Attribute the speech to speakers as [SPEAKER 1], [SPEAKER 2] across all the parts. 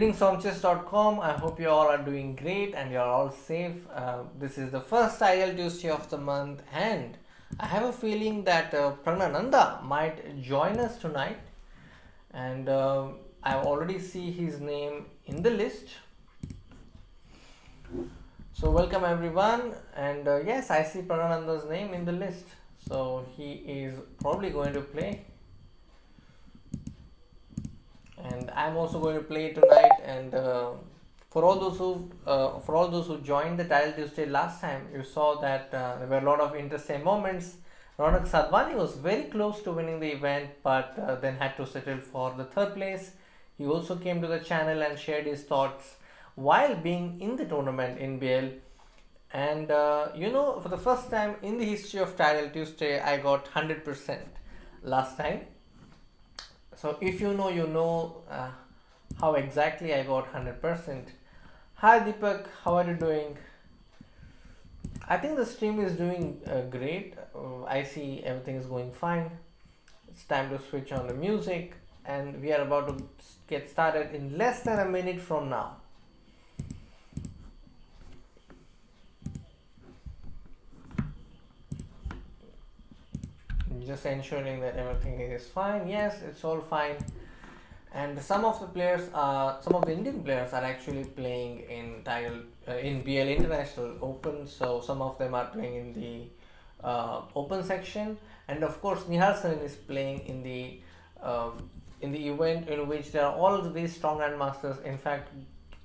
[SPEAKER 1] Greetings from chess.com. I hope you all are doing great and you're all safe. This is the first Ideal Tuesday of the month, and I have a feeling that Praggnanandhaa might join us tonight. And I already see his name in the list. So, welcome everyone. And yes, I see Praggnanandhaa's name in the list. So, he is probably going to play. And I'm also going to play tonight. And for all those who joined the Title Tuesday last time, you saw that there were a lot of interesting moments. Ronak Sadhwani was very close to winning the event, but then had to settle for the third place. He also came to the channel and shared his thoughts while being in the tournament in BL. And for the first time in the history of Title Tuesday, I got 100% last time. So if you know how exactly I got 100%. Hi Deepak, how are you doing? I think the stream is doing great. I see everything is going fine. It's time to switch on the music, and we are about to get started in less than a minute from now. Just ensuring that everything is fine. Yes, it's all fine. And some of the Indian players are actually playing in BL International Open. So some of them are playing in the Open section, and of course Nihal Sarin is playing in the event in which there are all these strong grandmasters. In fact,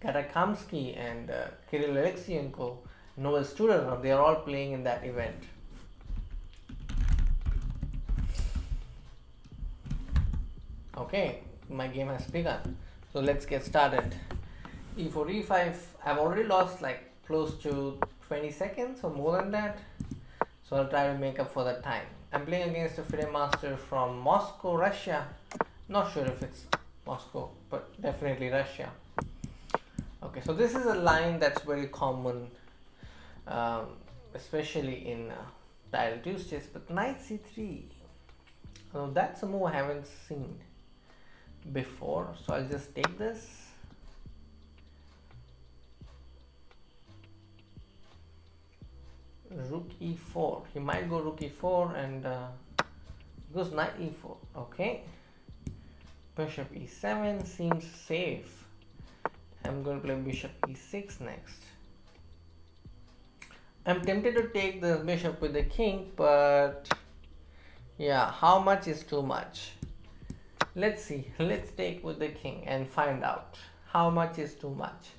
[SPEAKER 1] Katakamsky and Kirill Alexienko, Noel Studer, they are all playing in that event. Okay, my game has begun. So let's get started. E4, E5. I've already lost like close to 20 seconds or more than that. So I'll try to make up for that time. I'm playing against a FIDE master from Moscow, Russia. Not sure if it's Moscow, but definitely Russia. Okay, so this is a line that's very common, especially in Title Tuesdays. But Knight C3. So that's a move I haven't seen before, so I'll just take this. Rook e4. He might go rook e4 and goes knight e4. Okay. Bishop e7 seems safe. I'm going to play bishop e6 next. I'm tempted to take the bishop with the king, but yeah, how much is too much? Let's see. Let's take with the king and find out how much is too much.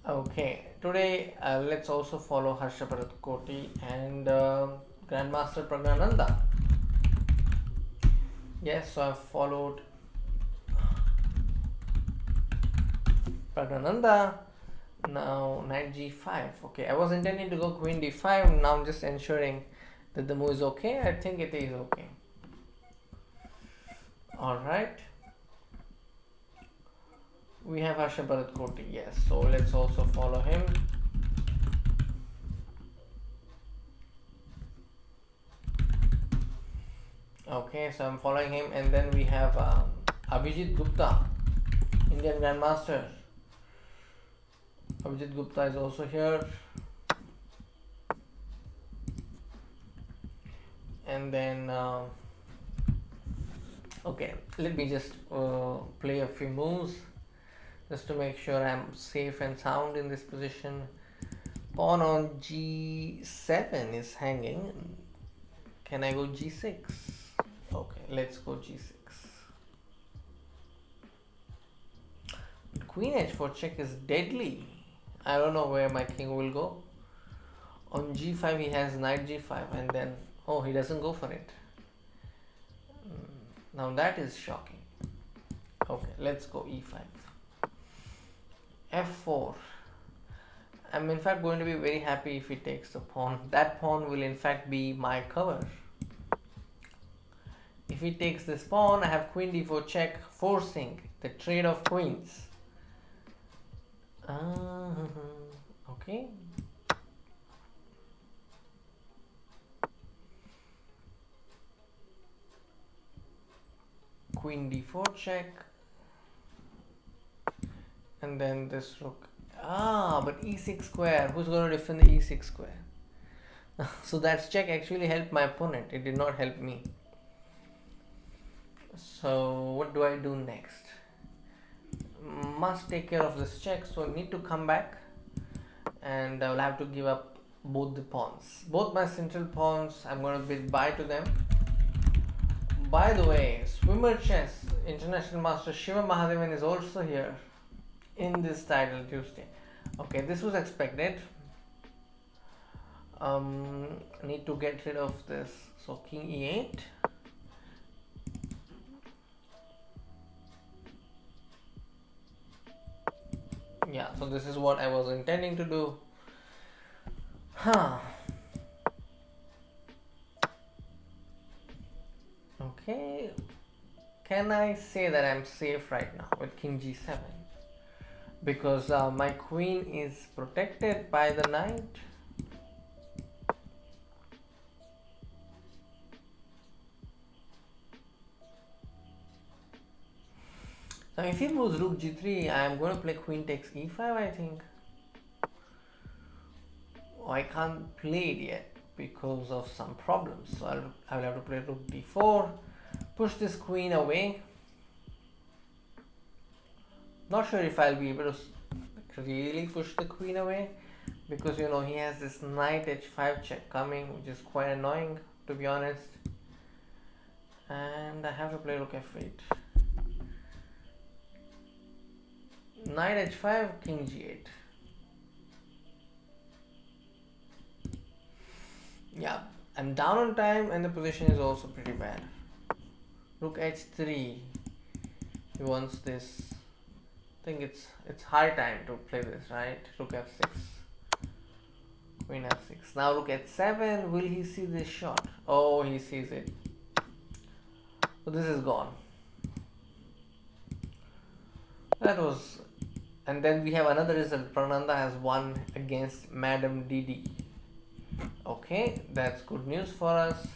[SPEAKER 1] Okay, today let's also follow Harsha Bharat Koti and Grandmaster Praggnanandhaa. Yes, so I've followed Praggnanandhaa. Now knight g5. Okay, I was intending to go queen d5. Now I'm just ensuring that the move is okay. I think it is okay. Alright, we have Harsha Bharat Koti, yes, so let's also follow him. Okay, so I'm following him, and then we have Abhijit Gupta, Indian Grandmaster. Abhijit Gupta is also here. And then okay, let me just play a few moves just to make sure I'm safe and sound in this position. Pawn on g7 is hanging. Can I go g6? Okay, let's go g6. Queen h4 check is deadly. I don't know where my king will go. On g5 he has knight g5, and then oh, he doesn't go for it. Now that is shocking. Okay, let's go e5. f4. I'm in fact going to be very happy if he takes the pawn. That pawn will in fact be my cover. If he takes this pawn, I have queen d4 check, forcing the trade of queens. Okay. Queen d4 check. And then this rook. Ah, but e6 square. Who's going to defend the e6 square? So that check actually helped my opponent. It did not help me. So what do I do next? Must take care of this check. So I need to come back. And I will have to give up both the pawns. Both my central pawns, I'm going to bid bye to them. By the way, Swimmer Chess International Master Shiva Mahadevan is also here in this title Tuesday. Okay, this was expected. Need to get rid of this. So King E8. Yeah, so this is what I was intending to do. Okay, can I say that I'm safe right now with King G7? Because my queen is protected by the knight. Now if he moves rook g3, I am going to play queen takes e5, I think. Oh, I can't play it yet because of some problems. So I will have to play rook d4, push this queen away. Not sure if I'll be able to really push the queen away, because you know he has this knight h5 check coming, which is quite annoying to be honest. And I have to play rook f8. Knight h5, king g8. Yeah, I'm down on time and the position is also pretty bad. Rook h3. He wants this. I think it's high time to play this, right? Rook f6. Queen f6. Now rook h7. Will he see this shot? Oh, he sees it. So this is gone. That was. And then we have another result. Praggnanandhaa has won against Madam Didi. Okay, that's good news for us.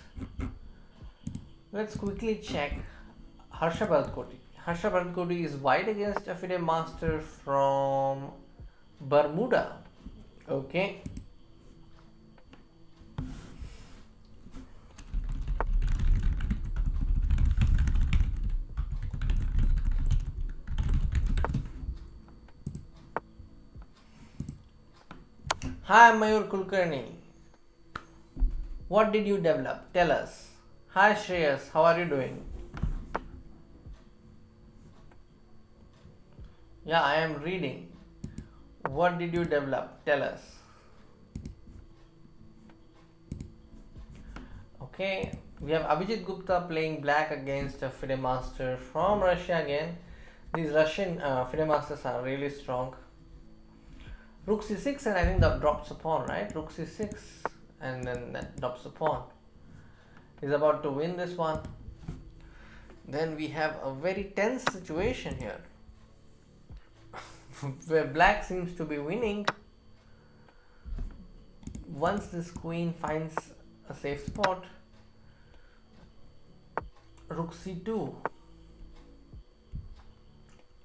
[SPEAKER 1] Let's quickly check Harsha Bharadkoti. Harsha Bharadkoti is white against a FIDE master from Bermuda. Okay. Hi Mayur Kulkarni. What did you develop? Tell us. Hi Shreyas, how are you doing? Yeah, I am reading. What did you develop? Tell us. Okay, we have Abhijit Gupta playing black against a FIDE master from Russia again. These Russian FIDE masters are really strong. Rook c6 and I think that drops a pawn, right? Rook c6 and then that drops a pawn. He's about to win this one. Then we have a very tense situation here where black seems to be winning. Once this queen finds a safe spot, rook c2.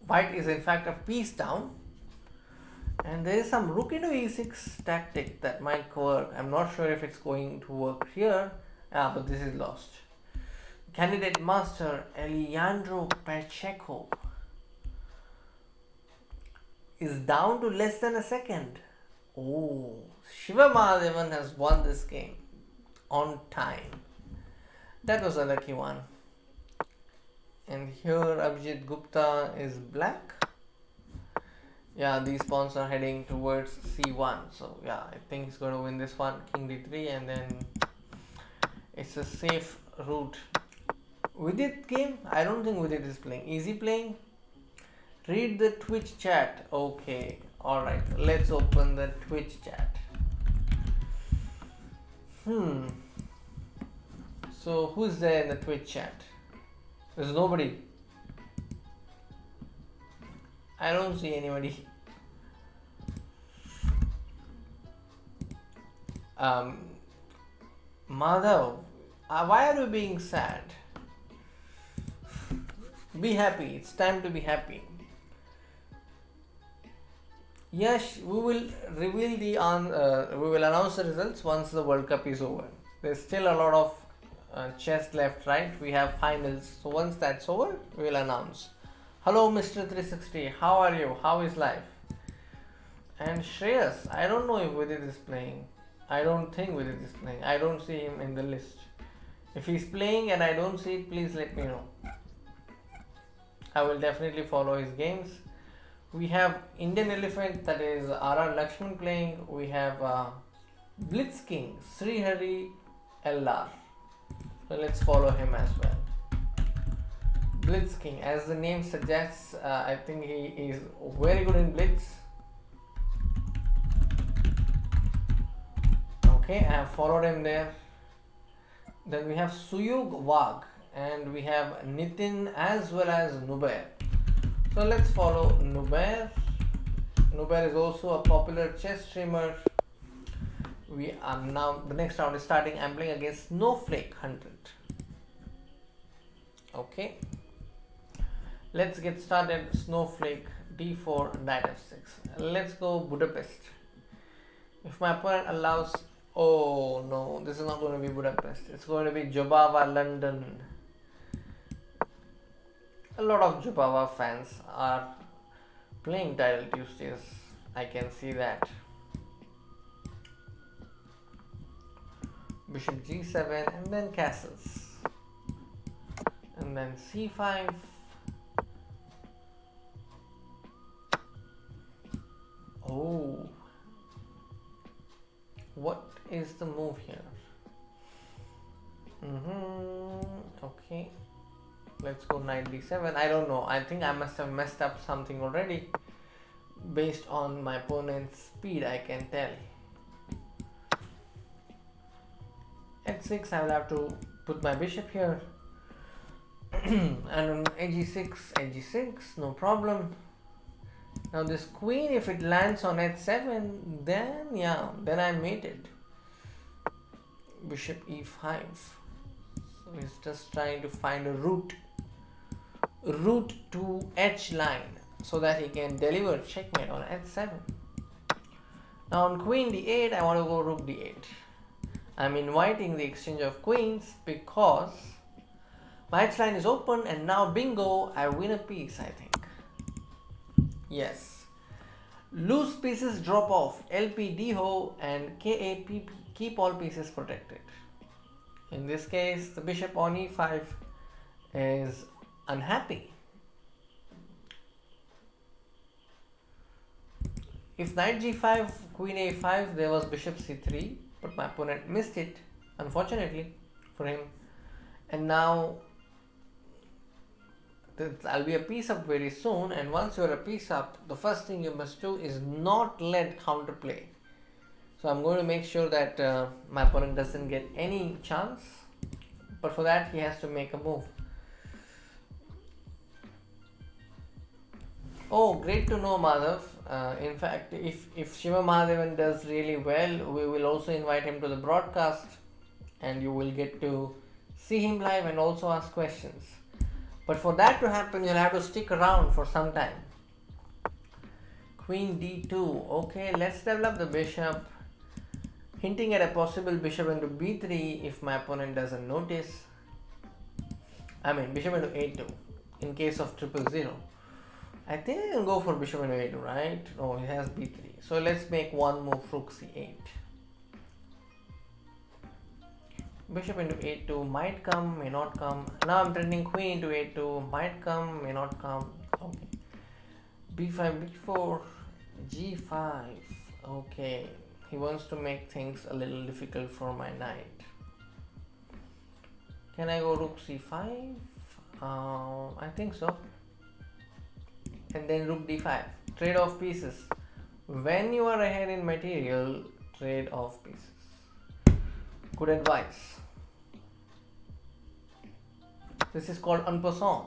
[SPEAKER 1] White is in fact a piece down. And there is some rook into e6 tactic that might work. I'm not sure if it's going to work here. But this is lost. Candidate master Alejandro Pacheco is down to less than a second. Oh, Shiva Mahadevan has won this game on time. That was a lucky one. And here Abhijit Gupta is black. Yeah, these pawns are heading towards c1. So yeah, I think he's going to win this one. King d3 and then it's a safe route. Vidit game? I don't think Vidit is playing. Is he playing? Read the Twitch chat. Okay. Alright. Let's open the Twitch chat. So who's there in the Twitch chat? There's nobody. I don't see anybody. Madhav, why are you being sad? Be happy. It's time to be happy. Yes, we will reveal we will announce the results once the World Cup is over. There's still a lot of chess left, right? We have finals. So once that's over, we will announce. Hello, Mr. 360. How are you? How is life? And Shreyas, I don't know if Vidit is playing. I don't think Vidit is playing. I don't see him in the list. If he's playing and I don't see it, please let me know. I will definitely follow his games. We have Indian Elephant, that is R.R. Lakshman playing. We have Blitz King, Srihari LR. So let's follow him as well. Blitz King, as the name suggests, I think he is very good in Blitz. Okay, I have followed him there. Then we have Suyug Wag and we have Nitin as well as Nubair. So let's follow Nubair. Nubair is also a popular chess streamer. We are now, the next round is starting. I'm playing against Snowflake 100. Okay. Let's get started. Snowflake d4 knight f6. Let's go Budapest. If my opponent allows, oh no, this is not going to be Budapest. It's going to be Jobava London. A lot of Jobava fans are playing Title Tuesdays. I can see that. Bishop g7 and then castles. And then c5. Oh. What is the move here? Okay. Let's go knight d7. I don't know. I think I must have messed up something already. Based on my opponent's speed, I can tell. At 6, I will have to put my bishop here. And on ag6, no problem. Now this queen, if it lands on h7, then yeah, then I mate it. Bishop e5. So he's just trying to find a route to h line so that he can deliver checkmate on h7. Now on queen d8, I want to go rook d8. I'm inviting the exchange of queens because my h line is open and now bingo, I win a piece, I think. Yes. Loose pieces drop off, LP DHO and KAPP, keep all pieces protected. In this case, the bishop on e5 is unhappy. If knight g5, queen a5, there was bishop c3, but my opponent missed it, unfortunately for him. And now I'll be a piece up very soon, and once you're a piece up, the first thing you must do is not let counterplay. So I'm going to make sure that my opponent doesn't get any chance, but for that he has to make a move. Oh, great to know, Madhav. In fact, if Shiva Mahadevan does really well, we will also invite him to the broadcast and you will get to see him live and also ask questions. But for that to happen, you'll have to stick around for some time. Queen d2. Okay, let's develop the bishop, hinting at a possible bishop into b3 if my opponent doesn't notice. I mean bishop into a2 in case of 000. I think I can go for bishop into a2, right? No, it has b3. So let's make one move, rook c8. Bishop into a2 might come, may not come. Now I'm threatening queen into a2, might come, may not come. Okay. b5, b4, g5. Okay. He wants to make things a little difficult for my knight. Can I go rook c5? I think so. And then rook d5. Trade off pieces. When you are ahead in material, trade off pieces. Good advice. This is called en passant.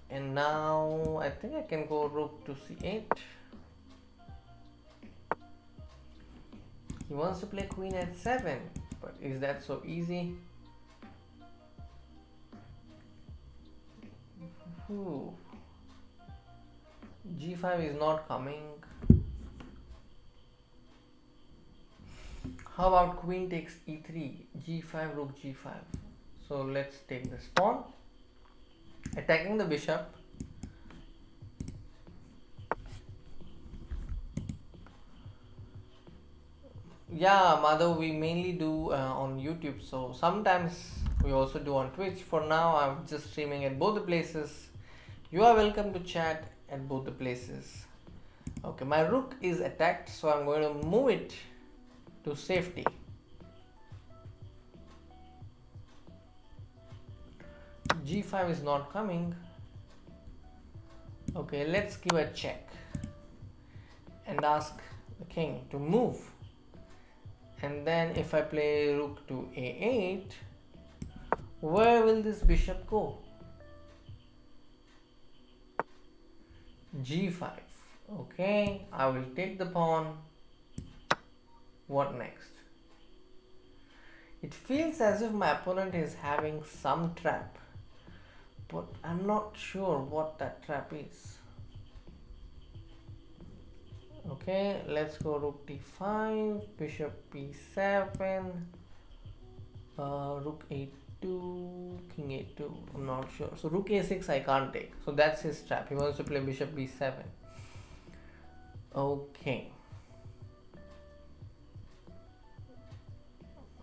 [SPEAKER 1] And now I think I can go rook to c8. He wants to play queen at 7, but is that so easy? Ooh. G5 is not coming. How about queen takes e3, g5, rook g5. So let's take this pawn, attacking the bishop. Yeah, Madhav, we mainly do on YouTube, so sometimes we also do on Twitch. For now, I'm just streaming at both the places. You are welcome to chat at both the places. Okay, my rook is attacked, so I'm going to move it to safety. G5 is not coming. Okay, let's give a check and ask the king to move. And then if I play rook to a8, where will this bishop go? G5. Okay, I will take the pawn. What next? It feels as if my opponent is having some trap, but I'm not sure what that trap is. Okay, let's go rook d5, bishop b7, rook a2, king a2. I'm not sure. So rook a6 I can't take. So that's his trap. He wants to play bishop b7. Okay.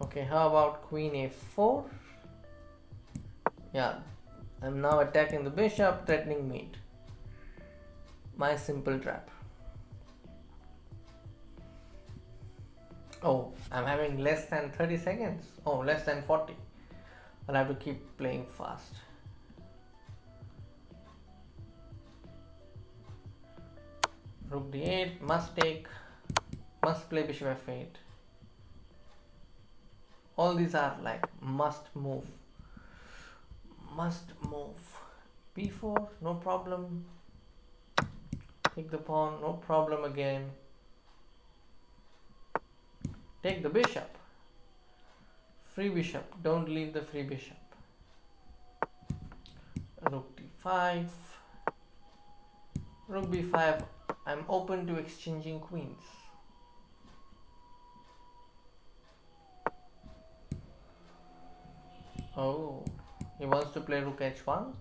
[SPEAKER 1] Okay, how about queen a4? Yeah, I'm now attacking the bishop, threatening mate. My simple trap. Oh, I'm having less than 30 seconds. Oh, less than 40. I'll have to keep playing fast. Rook d8, must take, must play bishop f8. All these are like must move. Must move. b4, no problem. Take the pawn, no problem again. Take the bishop. Free bishop. Don't leave the free bishop. Rook d5. Rook b5. I'm open to exchanging queens. Oh, he wants to play rook h1.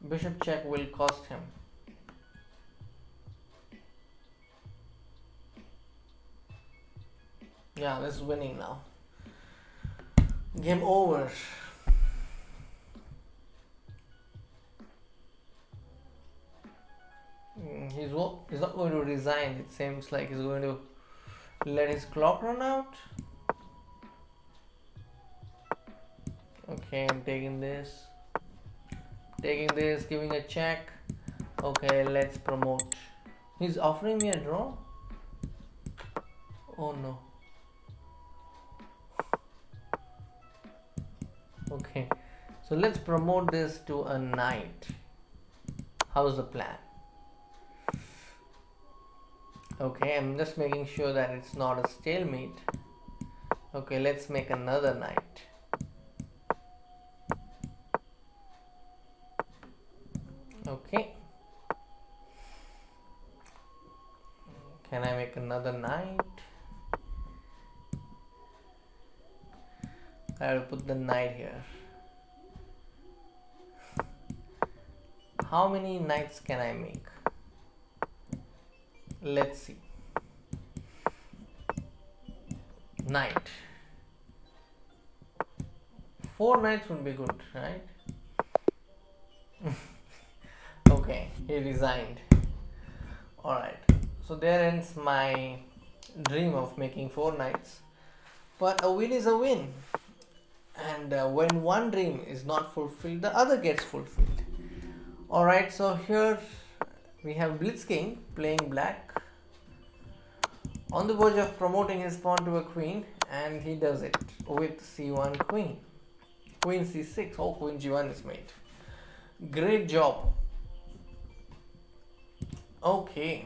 [SPEAKER 1] Bishop check will cost him. Yeah, this is winning now. Game over. He's not going to resign. It seems like he's going to let his clock run out. Okay, I'm taking this. Taking this, giving a check. Okay, let's promote. He's offering me a draw. Oh no. Okay, so let's promote this to a knight. How's the plan? Okay, I'm just making sure that it's not a stalemate. Okay, let's make another knight. Okay. Can I make another knight? I'll put the knight here. How many knights can I make? Let's see. Knight. 4 knights would be good, right? Okay, he resigned. Alright, so there ends my dream of making 4 knights. But a win is a win. And when one dream is not fulfilled, the other gets fulfilled. Alright, so here we have Blitz King playing black on the verge of promoting his pawn to a queen, and he does it with c1 queen. Queen c6. Oh, queen g1 is made. Great job. Okay,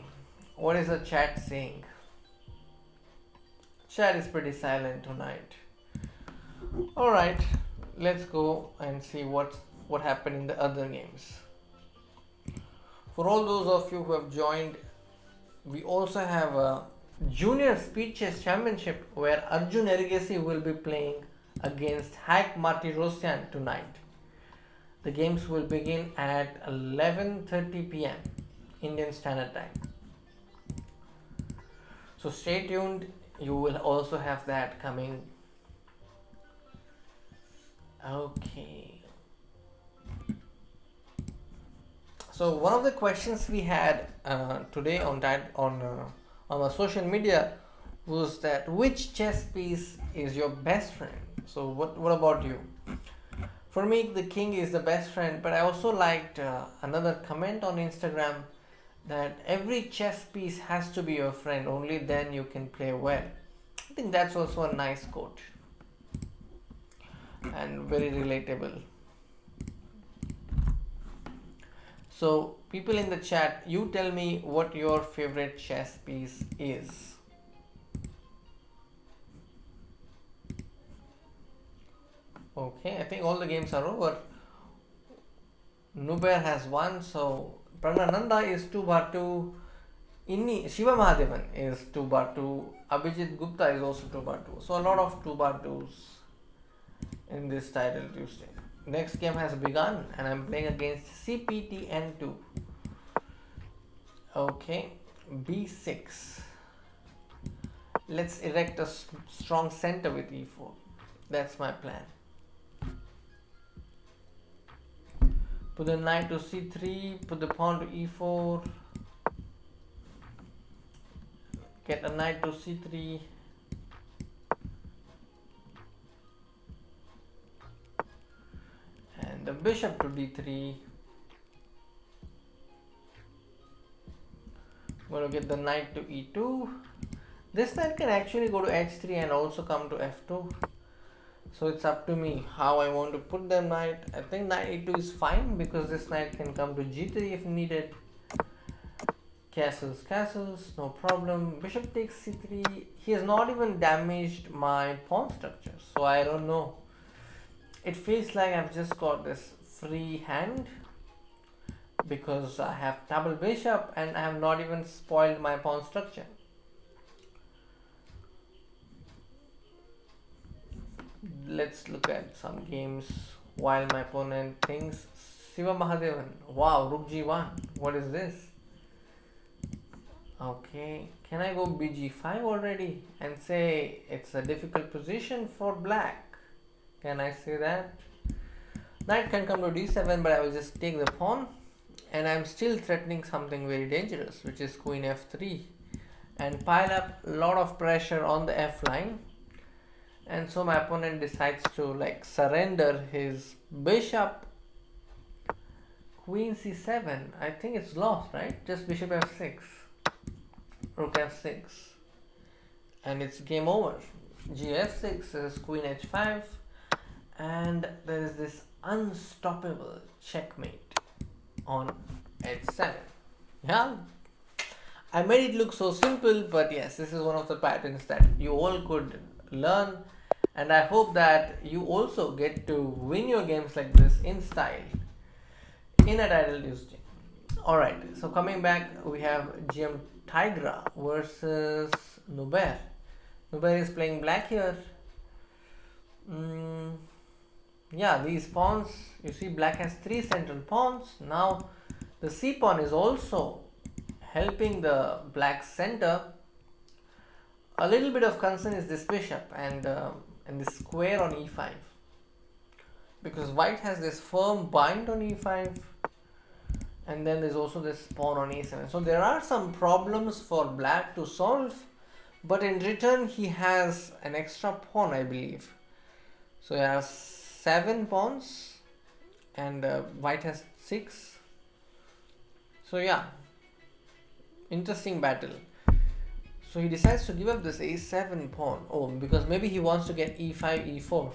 [SPEAKER 1] What is the chat saying? Chat is pretty silent tonight. Alright, let's go and see what happened in the other games. For all those of you who have joined, we also have a Junior Speed Chess Championship where Arjun Erigesi will be playing against Hack Martirosyan tonight. The games will begin at 11:30 p.m. Indian Standard Time. So stay tuned, you will also have that coming. Okay. So one of the questions we had today on our social media was that which chess piece is your best friend? So what about you? For me, the king is the best friend, but I also liked another comment on Instagram that every chess piece has to be your friend, only then you can play well. I think that's also a nice quote and very relatable. So people in the chat, you tell me what your favorite chess piece is. Okay, I think all the games are over. Nubair has won, so Praggnanandhaa is 2/2. Shiva Mahadevan is 2/2. Abhijit Gupta is also 2/2. So a lot of 2/2s in this title Tuesday. Next game has begun and I'm playing against CPTN2. Okay, B6. Let's erect a strong center with E4. That's my plan. Put the knight to C3, put the pawn to E4. Get a knight to C3. The bishop to d3. I'm going to get the knight to e2. This knight can actually go to h3 and also come to f2. So it's up to me how I want to put the knight. I think knight e2 is fine because this knight can come to g3 if needed. Castles, no problem. Bishop takes c3. He has not even damaged my pawn structure, so I don't know. It feels like I've just got this free hand because I have double bishop and I have not even spoiled my pawn structure. Let's look at some games while my opponent thinks. Shiva Mahadevan. Wow, Rook G1. What is this? Okay, can I go BG5 already and say it's a difficult position for black? Can I say that? Knight can come to d7, but I will just take the pawn and I'm still threatening something very dangerous, which is queen f3 and pile up a lot of pressure on the f line. And so my opponent decides to like surrender his bishop. Queen c7, I think it's lost, right? Just bishop f6, rook f6 and it's game over. G6 is queen h5 and there is this unstoppable checkmate on h7. Yeah, I made it look so simple, but yes, this is one of the patterns that you all could learn, and I hope that you also get to win your games like this in style in a title Tuesday. Alright, so coming back, we have GM Tigra versus Nubair. Nubair is playing black here. Yeah, these pawns, you see black has 3 central pawns. Now the c pawn is also helping the black center. A little bit of concern is this bishop and this square on e5, because white has this firm bind on e5 and then there's also this pawn on a7. So there are some problems for black to solve, but in return he has an extra pawn, I believe. So he has 7 pawns and white has 6. So yeah, interesting battle. So he decides to give up this a7 pawn. Oh, because maybe he wants to get e5, e4.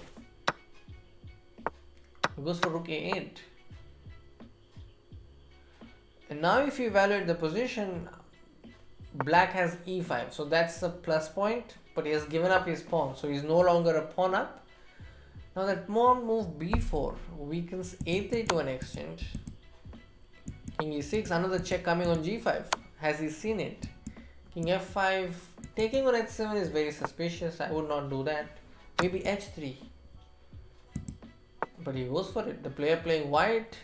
[SPEAKER 1] He goes for rook a8. And now if you evaluate the position, black has e5, so that's a plus point, but he has given up his pawn, so he's no longer a pawn up. Now that pawn move b4 weakens a3 to an extent. King e6, another check coming on g5. Has he seen it? King f5, taking on h7 is very suspicious. I would not do that. Maybe h3. But he goes for it. The player playing white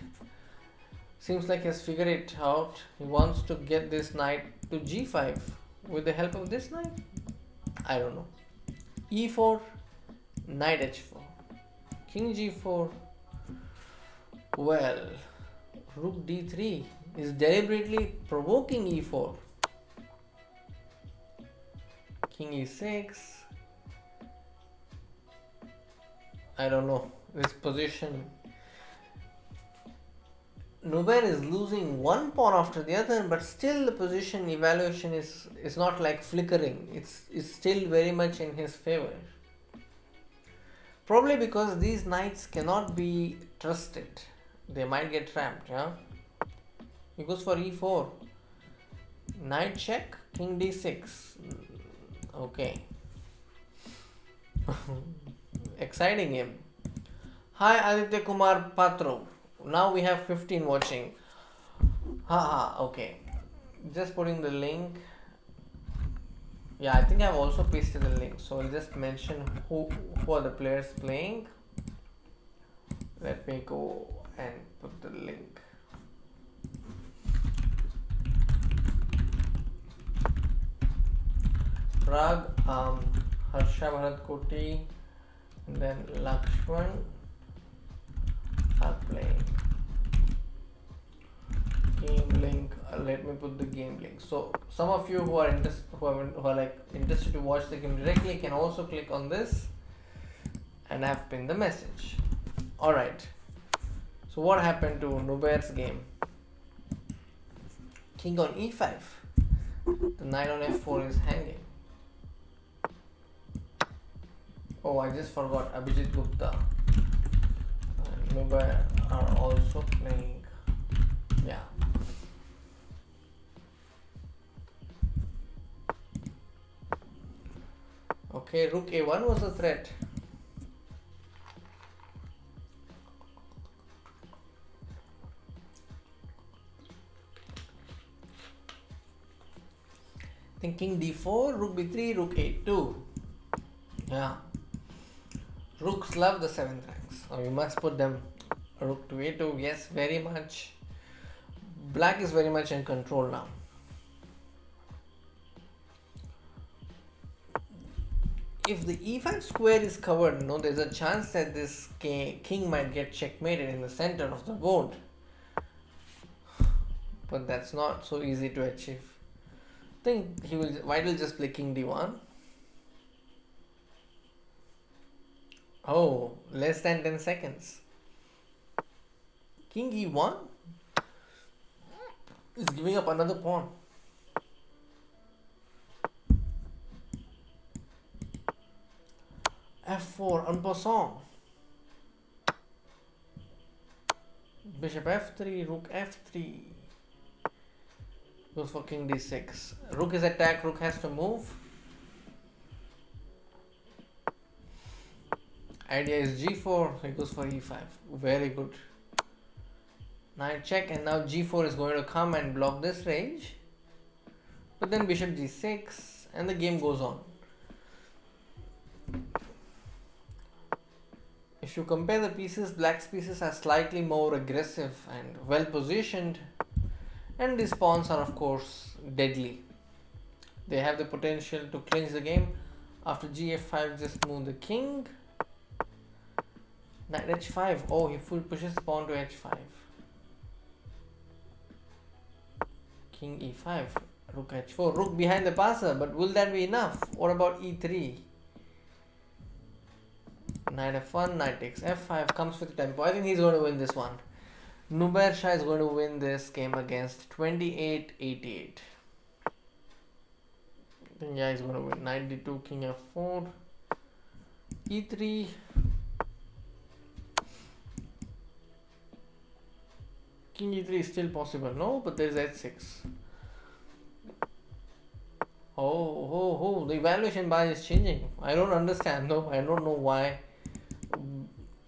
[SPEAKER 1] seems like he has figured it out. He wants to get this knight to g5 with the help of this knight. I don't know. e4, knight h4, king g4. Well, rook d3 is deliberately provoking e4. King e6. I don't know. This position. Nuber is losing one pawn after the other, but still the position evaluation is not like flickering. It's still very much in his favor. Probably because these knights cannot be trusted. They might get trapped, yeah? He goes for e4. Knight check, king d6. Okay. Exciting game. Hi Aditya Kumar Patro. Now we have 15 watching. Haha, okay. Just putting the link. Yeah, I think I've also pasted the link. So I'll just mention who are the players playing. Let me go and put the link. Prag, Harsha Bharat Koti, and then Lakshman are playing. Game link. Let me put the game link. So some of you who are interested to watch the game directly can also click on this, and I have pinned the message. All right. So what happened to Nuber's game? King on e5. The knight on f4 is hanging. Oh, I just forgot. Abhijit Gupta and Nuber are also playing. Yeah. Okay, rook a1 was a threat. Then king d4, rook b3, rook a2. Yeah. Rooks love the 7th ranks. Now you must put them. Rook to a2, yes, very much. Black is very much in control now. If the e5 square is covered, there's a chance that this king might get checkmated in the center of the board. But that's not so easy to achieve. I think White will just play king d1. Oh, less than 10 seconds. King e1 is giving up another pawn. f4 en passant. Bishop f3, rook f3. Goes for king d6. Rook is attacked, rook has to move. Idea is g4, he goes for e5. Very good. Knight check, and now g4 is going to come and block this range. But then bishop g6, and the game goes on. If you compare the pieces, black's pieces are slightly more aggressive and well positioned, and these pawns are of course deadly. They have the potential to clinch the game. After gf5, just move the king. Knight h5. Oh, he pushes the pawn to h5. King e5. Rook h4. Rook behind the passer, but will that be enough? What about e3? Knight f1, knight takes f5, comes with tempo. I think he's going to win this one. Nuber Shah is going to win this game against 28-88. I think yeah, he's going to win. Knight d2, king f4, e3. King e3 is still possible, no? But there's h6. The evaluation bar is changing. I don't understand though. I don't know why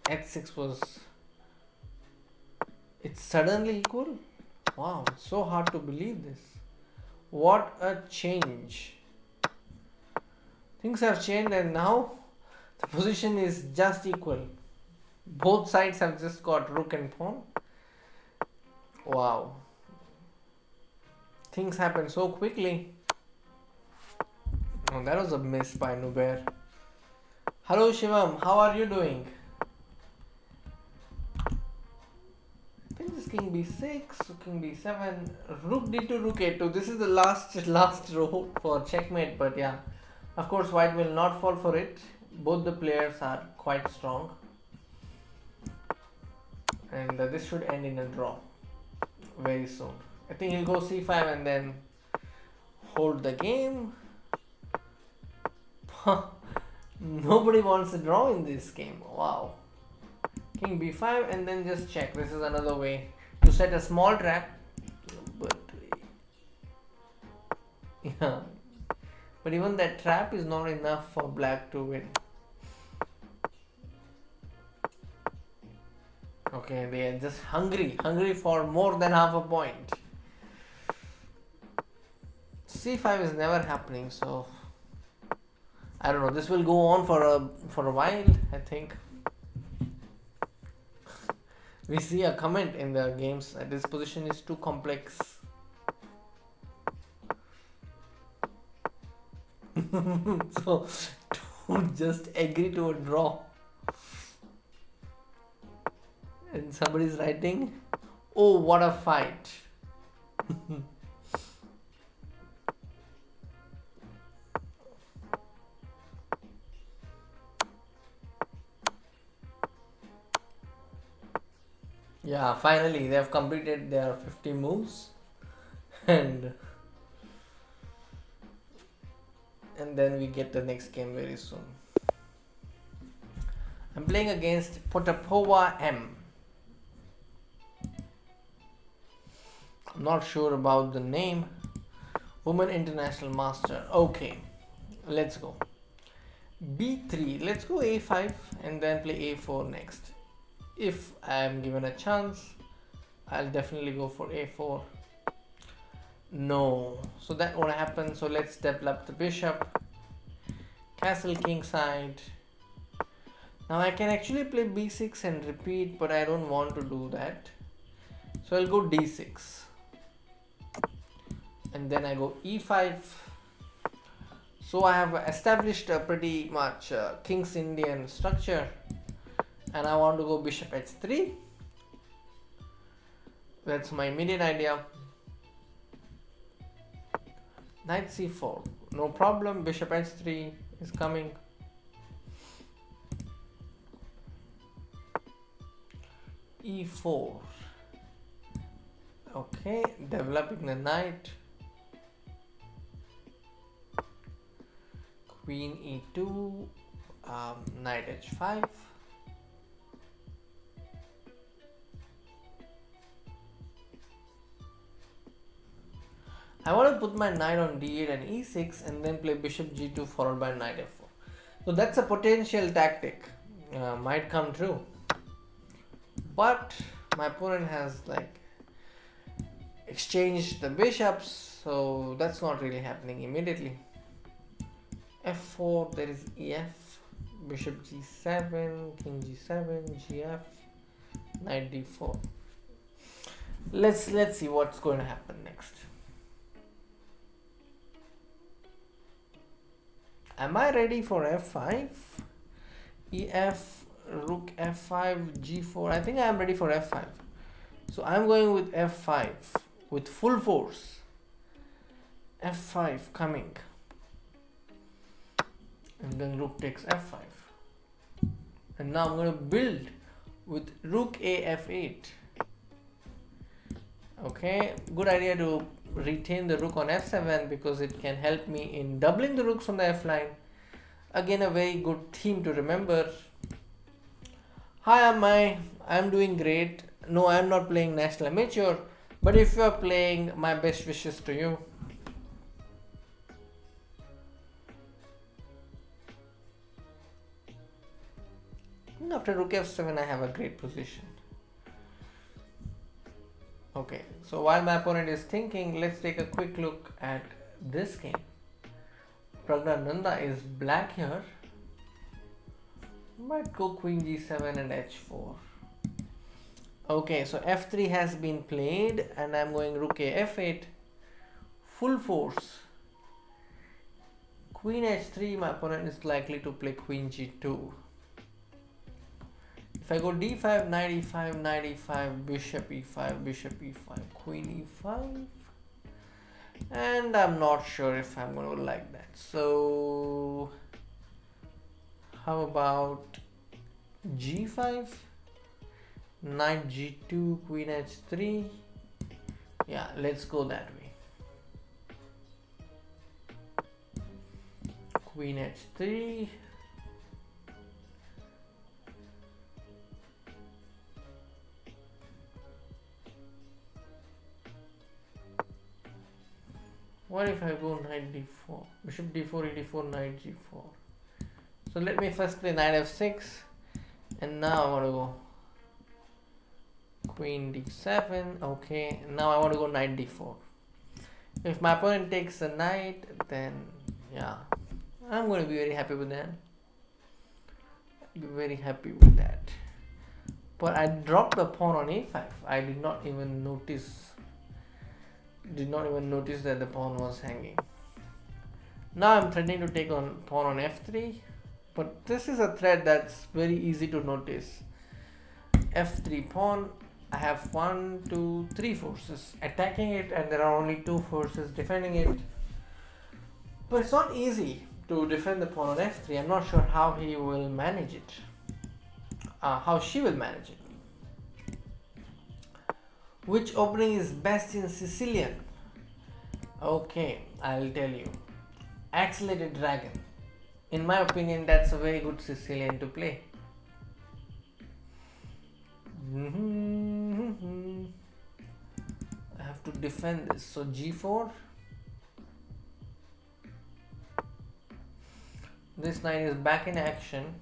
[SPEAKER 1] h6 was. It's suddenly equal. Wow, it's so hard to believe this. What a change. Things have changed and now the position is just equal. Both sides have just got rook and pawn. Wow. Things happen so quickly. Oh, that was a miss by Nubair. Hello Shivam, how are you doing? I think this king b6, king b7, rook d2, rook a2. This is the last row for checkmate, but yeah. Of course, white will not fall for it. Both the players are quite strong. And this should end in a draw very soon. I think he'll go c5 and then hold the game. Nobody wants a draw in this game. Wow. King b5 and then just check. This is another way to set a small trap. But yeah. But even that trap is not enough for black to win. Okay, they are just hungry for more than half a point. c5 is never happening, so I don't know. This will go on for a while, I think. We see a comment in the games that this position is too complex. So don't just agree to a draw. And somebody's writing, oh, what a fight. Yeah, finally they have completed their 50 moves and then we get the next game very soon. I'm playing against Potapova M. I'm not sure about the name. Women International Master. Okay, let's go. B3. Let's go A5 and then play A4 next. If I am given a chance, I'll definitely go for A4. No, so that won't happen. So let's develop the bishop. Castle king side. Now I can actually play B6 and repeat, but I don't want to do that. So I'll go D6. And then I go E5. So I have established a pretty much King's Indian structure. And I want to go bishop h3. That's my immediate idea. Knight c4. No problem. Bishop h3 is coming. e4. Okay, developing the knight. Queen e2. Knight h5. I want to put my knight on d8 and e6 and then play bishop g2 followed by knight f4. So that's a potential tactic. Might come true. But my opponent has like exchanged the bishops, so that's not really happening immediately. f4, there is ef, bishop g7, king g7, gf, knight d4. Let's see what's going to happen next. Am I ready for f5? ef, rook f5, g4. I think I am ready for f5. So I'm going with f5 with full force. f5 coming. And then rook takes f5. And now I'm going to build with rook a f8. Okay, good idea to retain the rook on f7 because it can help me in doubling the rooks on the f line. Again, a very good theme to remember. Hi, I'm doing great. No, I'm not playing national amateur, but if you are playing, my best wishes to you. After rook f7 I have a great position. Okay, so while my opponent is thinking, let's take a quick look at this game. Praggnanandhaa is black here. Might go queen g7 and h4. Okay, so f3 has been played and I'm going rook a f8. Full force. Queen h3, my opponent is likely to play queen g2. If I go d5, knight e5, knight e5, bishop e5, bishop e5, queen e5, and I'm not sure if I'm going to like that. So how about g5, knight g2, queen h3? Yeah, let's go that way. Queen h3. What if I go knight d4, bishop d4, e4, knight g4? So let me first play knight f6, and now I want to go queen d7. Okay, now I want to go knight d4. If my opponent takes a knight, then yeah, I'm going to be very happy with that. Be very happy with that. But I dropped the pawn on a5. I did not even notice that the pawn was hanging. Now I'm threatening to take on pawn on f3, but this is a threat that's very easy to notice. f3 pawn, I have 1, 2, 3 forces attacking it and there are only 2 forces defending it. But it's not easy to defend the pawn on f3. I'm not sure how he will manage it, how she will manage it. Which opening is best in Sicilian? Okay, I'll tell you. Accelerated Dragon. In my opinion, that's a very good Sicilian to play. I have to defend this. So g4. This knight is back in action.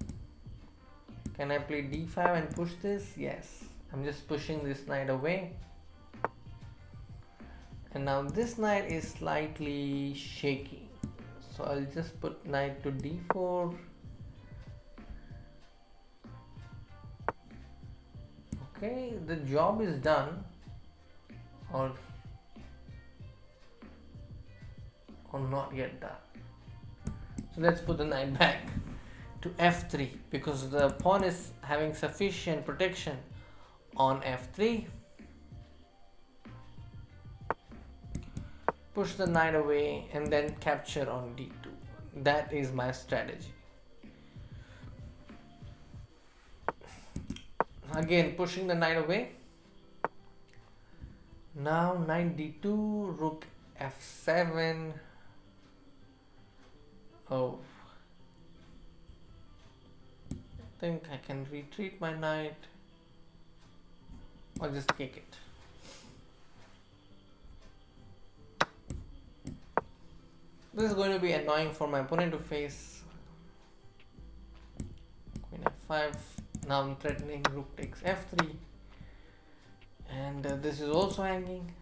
[SPEAKER 1] Can I play d5 and push this? Yes. I'm just pushing this knight away. And now this knight is slightly shaky. So I'll just put knight to d4. Okay, the job is done. Or not yet done. So let's put the knight back to f3 because the pawn is having sufficient protection on f3. Push the knight away and then capture on d2. That is my strategy. Again, pushing the knight away. Now knight d2, rook f7. Oh, I think I can retreat my knight or just kick it. This is going to be annoying for my opponent to face. Queen f5. Now I'm threatening rook takes f3. And this is also hanging.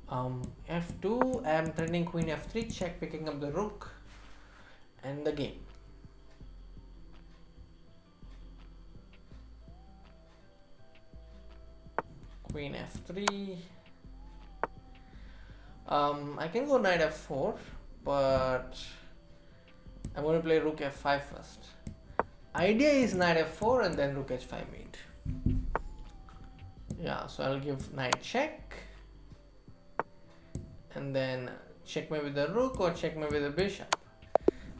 [SPEAKER 1] f2. I am threatening queen f3 check, picking up the rook. And the game. Queen f3. I can go knight f4, but I'm going to play rook f5 first. Idea is knight f4 and then rook h5 mate. Yeah, so I'll give knight check and then checkmate with the rook or checkmate with the bishop.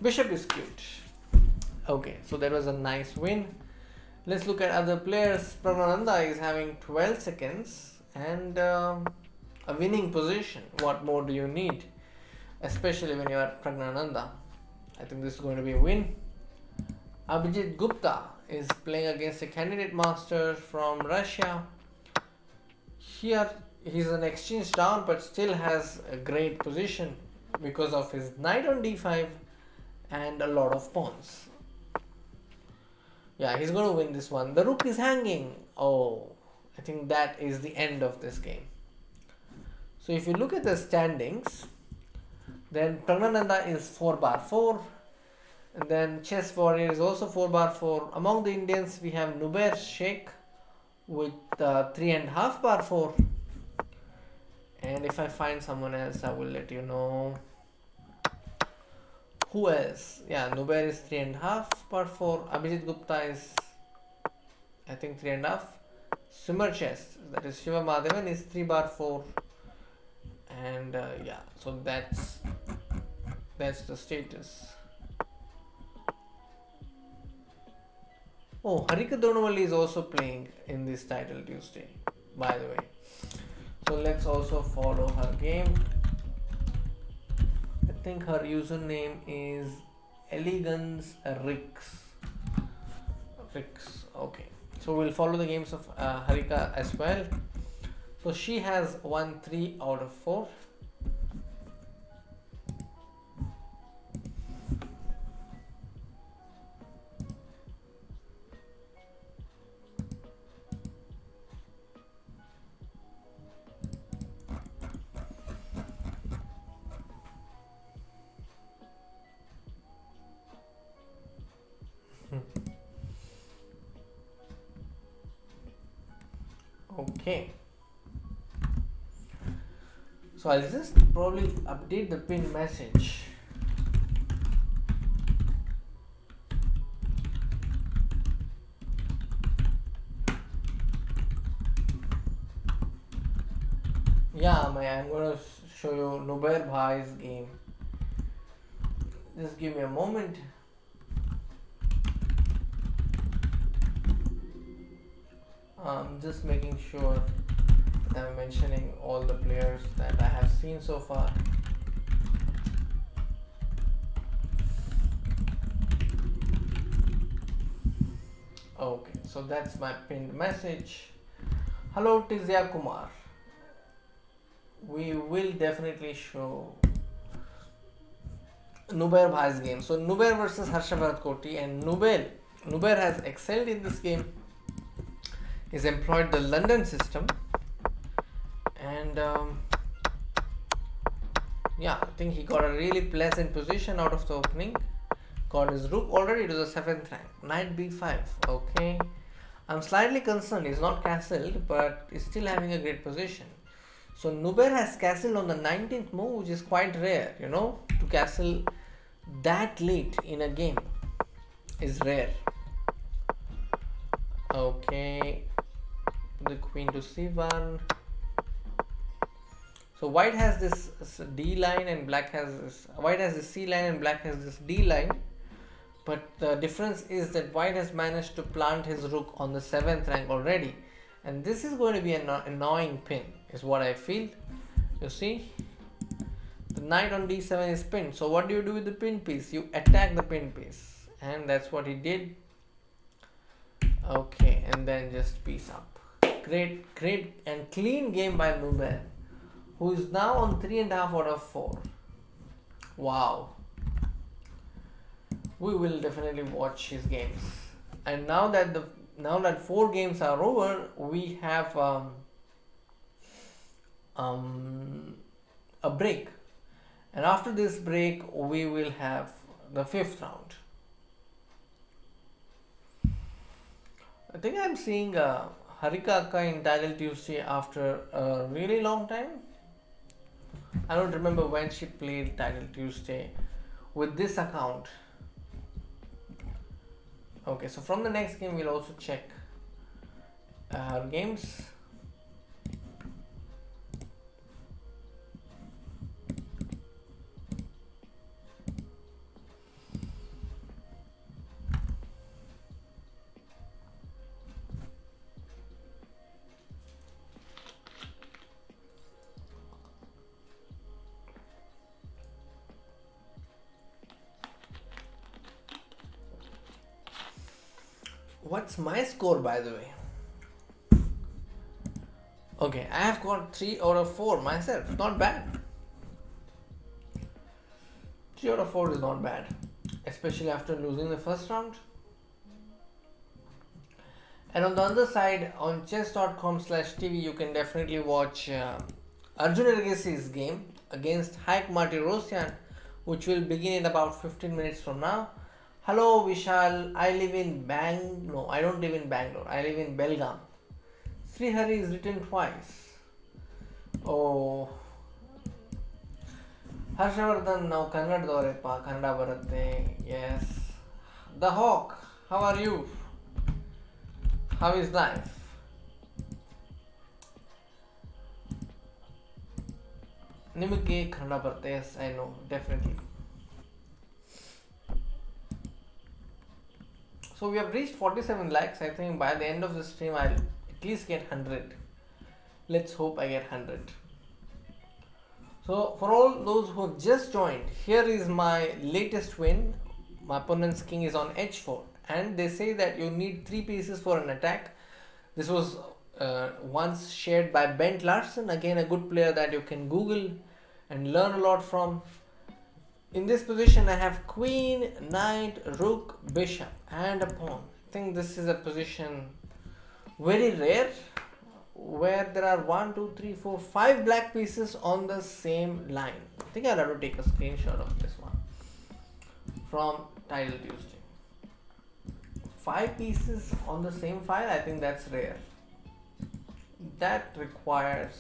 [SPEAKER 1] Bishop is cute. Okay, so that was a nice win. Let's look at other players. Praggnanandhaa is having 12 seconds and a winning position. What more do you need? Especially when you are Praggnanandhaa. I think this is going to be a win. Abhijit Gupta is playing against a candidate master from Russia. Here he's an exchange down but still has a great position because of his knight on d5 and a lot of pawns. Yeah, he's going to win this one. The rook is hanging. Oh, I think that is the end of this game. So if you look at the standings, then Praggnanandhaa is 4 bar 4, and then Chess Warrior is also 4 bar 4. Among the Indians, we have Nubair Sheikh with 3.5 bar 4. And if I find someone else, I will let you know. Who else? Yeah, Nubair is 3.5 bar 4. Abhijit Gupta is, I think, 3.5. Swimmer Chess, that is Shiva Madhavan, is 3 bar 4. And yeah, so that's the status. Oh, Harika Donavalli is also playing in this title Tuesday, by the way. So let's also follow her game. I think her username is Elegance Rix. Okay. So we'll follow the games of Harika as well. So she has won 3 out of 4. Okay. So I'll just probably update the pin message. Yeah, I'm going to show you Nubair Bhai's game. Just give me a moment. I'm just making sure that I'm mentioning all the players that I have seen so far. Okay, so that's my pinned message. Hello Tizya Kumar. We will definitely show Nubair Bhai's game. So Nubair versus Harshavardhan Koti, and Nubair has excelled in this game. He's employed the London system, and yeah, I think he got a really pleasant position out of the opening. Got his rook already to the 7th rank. Knight b5. Okay, I'm slightly concerned he's not castled, but he's still having a great position. So Nubair has castled on the 19th move, which is quite rare, to castle that late in a game is rare. Okay, the queen to c1. So white has this d line and black has this. White has this c line and black has this d line. But the difference is that white has managed to plant his rook on the 7th rank already, and this is going to be an annoying pin, is what I feel. You see, the knight on d7 is pinned. So what do you do with the pin piece? You attack the pin piece, and that's what he did. Okay, and then just piece up. Great and clean game by Nubair, who is now on 3.5 out of 4. Wow. We will definitely watch his games. And now that 4 games are over, we have a break. And after this break, we will have the 5th round. I think I'm seeing Harika Akka in Title Tuesday after a really long time. I don't remember when she played Title Tuesday with this account. Okay, so from the next game we'll also check her games. What's my score, by the way? Okay, I have got 3 out of 4 myself. Not bad. 3 out of 4 is not bad. especially after losing the first round. And on the other side, on chess.com/TV, you can definitely watch Arjun Ergesi's game against Haik Martirosyan, which will begin in about 15 minutes from now. Hello Vishal, I live in No, I don't live in Bangalore. I live in Belgaum. Srihari is written twice. Oh, Harshavardhan, now ಕನ್ನಡದವರೆಪ್ಪ Kannada ಬರುತ್ತೆ. Yes. The Hawk, how are you? How is life? ನಿಮಗೆ ಕನ್ನಡ ಬರುತ್ತೆ? Yes, I know, definitely. So we have reached 47 likes. I think by the end of the stream I'll at least get 100. Let's hope I get 100. So for all those who have just joined, here is my latest win. My opponent's king is on h4 and they say that you need 3 pieces for an attack. This was once shared by Bent Larsen, again a good player that you can Google and learn a lot from. In this position I have queen, knight, rook, bishop and a pawn. I think this is a position very rare where there are 1, 2, 3, 4, 5 black pieces on the same line. I think I'll have to take a screenshot of this one from Title Tuesday. 5 pieces on the same file, I think that's rare. That requires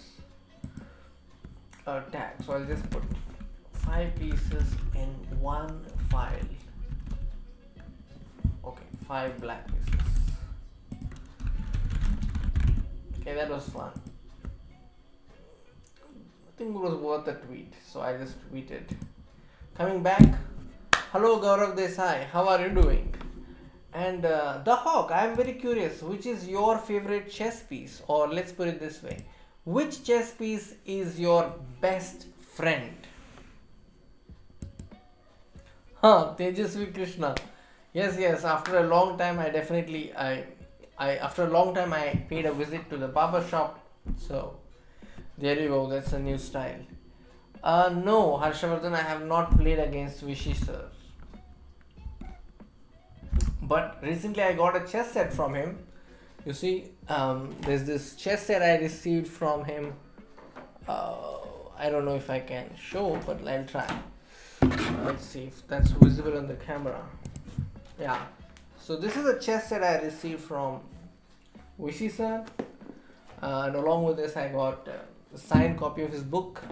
[SPEAKER 1] a tag. So I'll just put 5 pieces in one file. Okay, 5 black pieces. Okay, that was fun. I think it was worth a tweet, so I just tweeted. Coming back, hello Gaurav Desai, how are you doing? And The Hawk, I am very curious, which is your favorite chess piece? Or let's put it this way, which chess piece is your best friend? Tejasvi Krishna. Yes, after a long time after a long time I paid a visit to the barber shop. So there you go, that's a new style. No, Harshavardhan, I have not played against Vishy sir. But recently I got a chess set from him. You see, there's this chess set I received from him. I don't know if I can show, but I'll try. Let's see if that's visible on the camera. Yeah. So this is a chess set I received from Vishy sir. And along with this I got a signed copy of his book.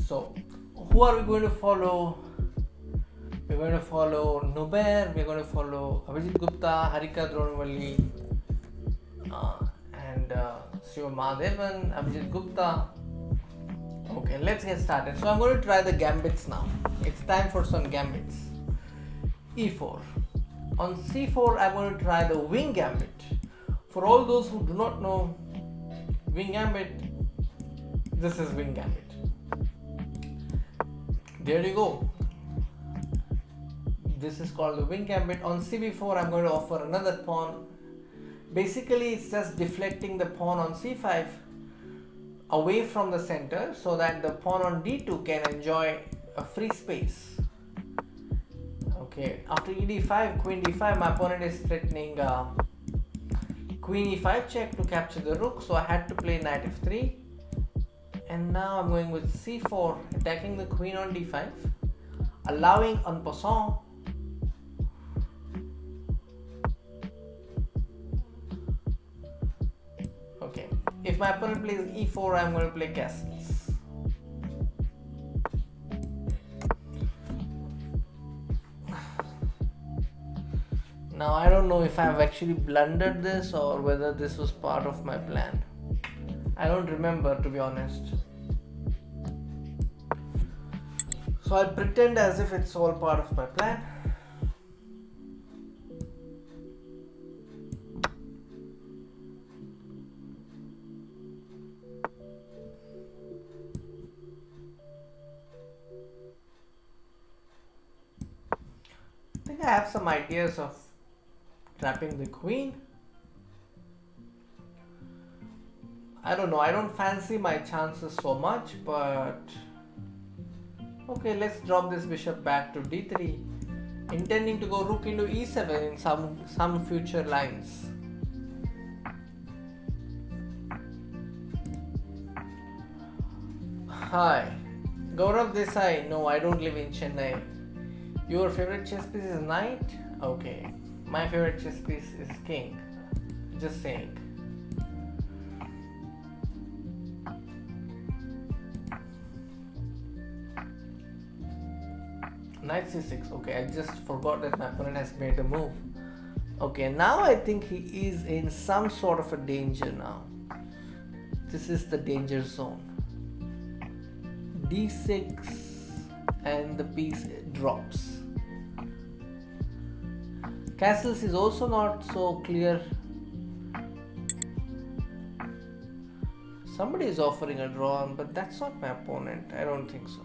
[SPEAKER 1] So, who are we going to follow? We're going to follow Nubair, we're going to follow Abhijit Gupta, Harika Dronvalli, and Shiva Mahadevan, Abhijit Gupta. Okay, let's get started. So, I'm going to try the gambits now. It's time for some gambits. E4. On C4, I'm going to try the wing gambit. For all those who do not know wing gambit, this is wing gambit. There you go. This is called the wing gambit. On CB4, I'm going to offer another pawn. Basically, it's just deflecting the pawn on C5 away from the center so that the pawn on D2 can enjoy a free space. Okay, after ED5, Queen D5, my opponent is threatening Queen E5 check to capture the rook, so I had to play Knight F3. And now I'm going with C4, attacking the queen on D5, allowing en passant okay. If my opponent plays E4, I'm going to play castles. Now I don't know if I've actually blundered this or whether this was part of my plan. I don't remember, to be honest. So I'll pretend as if it's all part of my plan. I have some ideas of trapping the queen. I don't know, I don't fancy my chances so much, but okay, let's drop this bishop back to d3, intending to go rook into e7 in some future lines. Hi, Gaurav Desai. No, I don't live in Chennai. Your favorite chess piece is knight? Okay, my favorite chess piece is king. Just saying. Knight c6. Okay, I just forgot that my opponent has made a move. Okay, now I think he is in some sort of a danger now. This is the danger zone. d6 and the piece drops. Castles is also not so clear. Somebody is offering a draw, but that's not my opponent. I don't think so.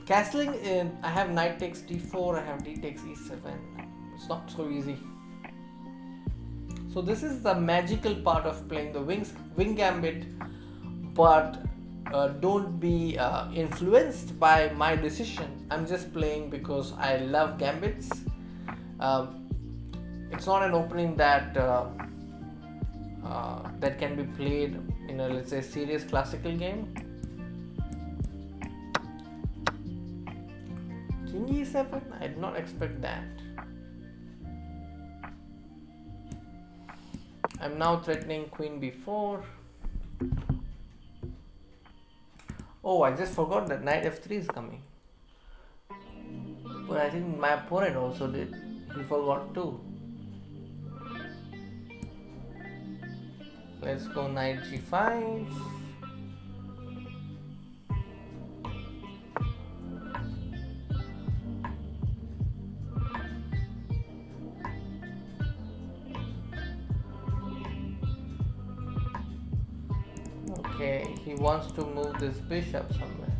[SPEAKER 1] Castling in, I have knight takes d4, I have d takes e7. It's not so easy. So this is the magical part of playing the wing gambit, but don't be influenced by my decision. I'm just playing because I love gambits. It's not an opening that that can be played in a, let's say, serious classical game. King e7? I did not expect that. I'm now threatening queen b4. Oh, I just forgot that knight f3 is coming. But I think my opponent also did. He forgot too. Let's go knight g5. Okay, he wants to move this bishop somewhere.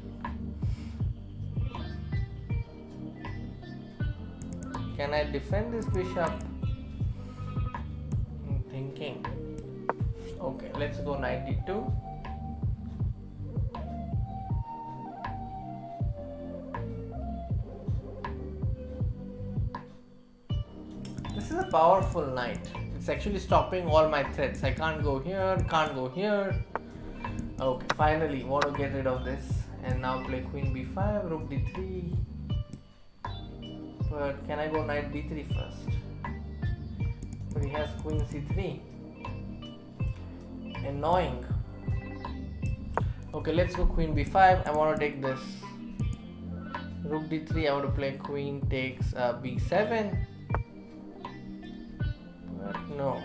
[SPEAKER 1] Can I defend this bishop? I'm thinking. Okay, let's go knight d2. This is a powerful knight. It's actually stopping all my threats. I can't go here, can't go here. Okay, finally want to get rid of this and now play queen b5, rook d3. But can I go knight d3 first? But he has queen c3. Annoying. Okay, let's go queen b5. I want to take this. Rook d3. I want to play queen takes b7. But no.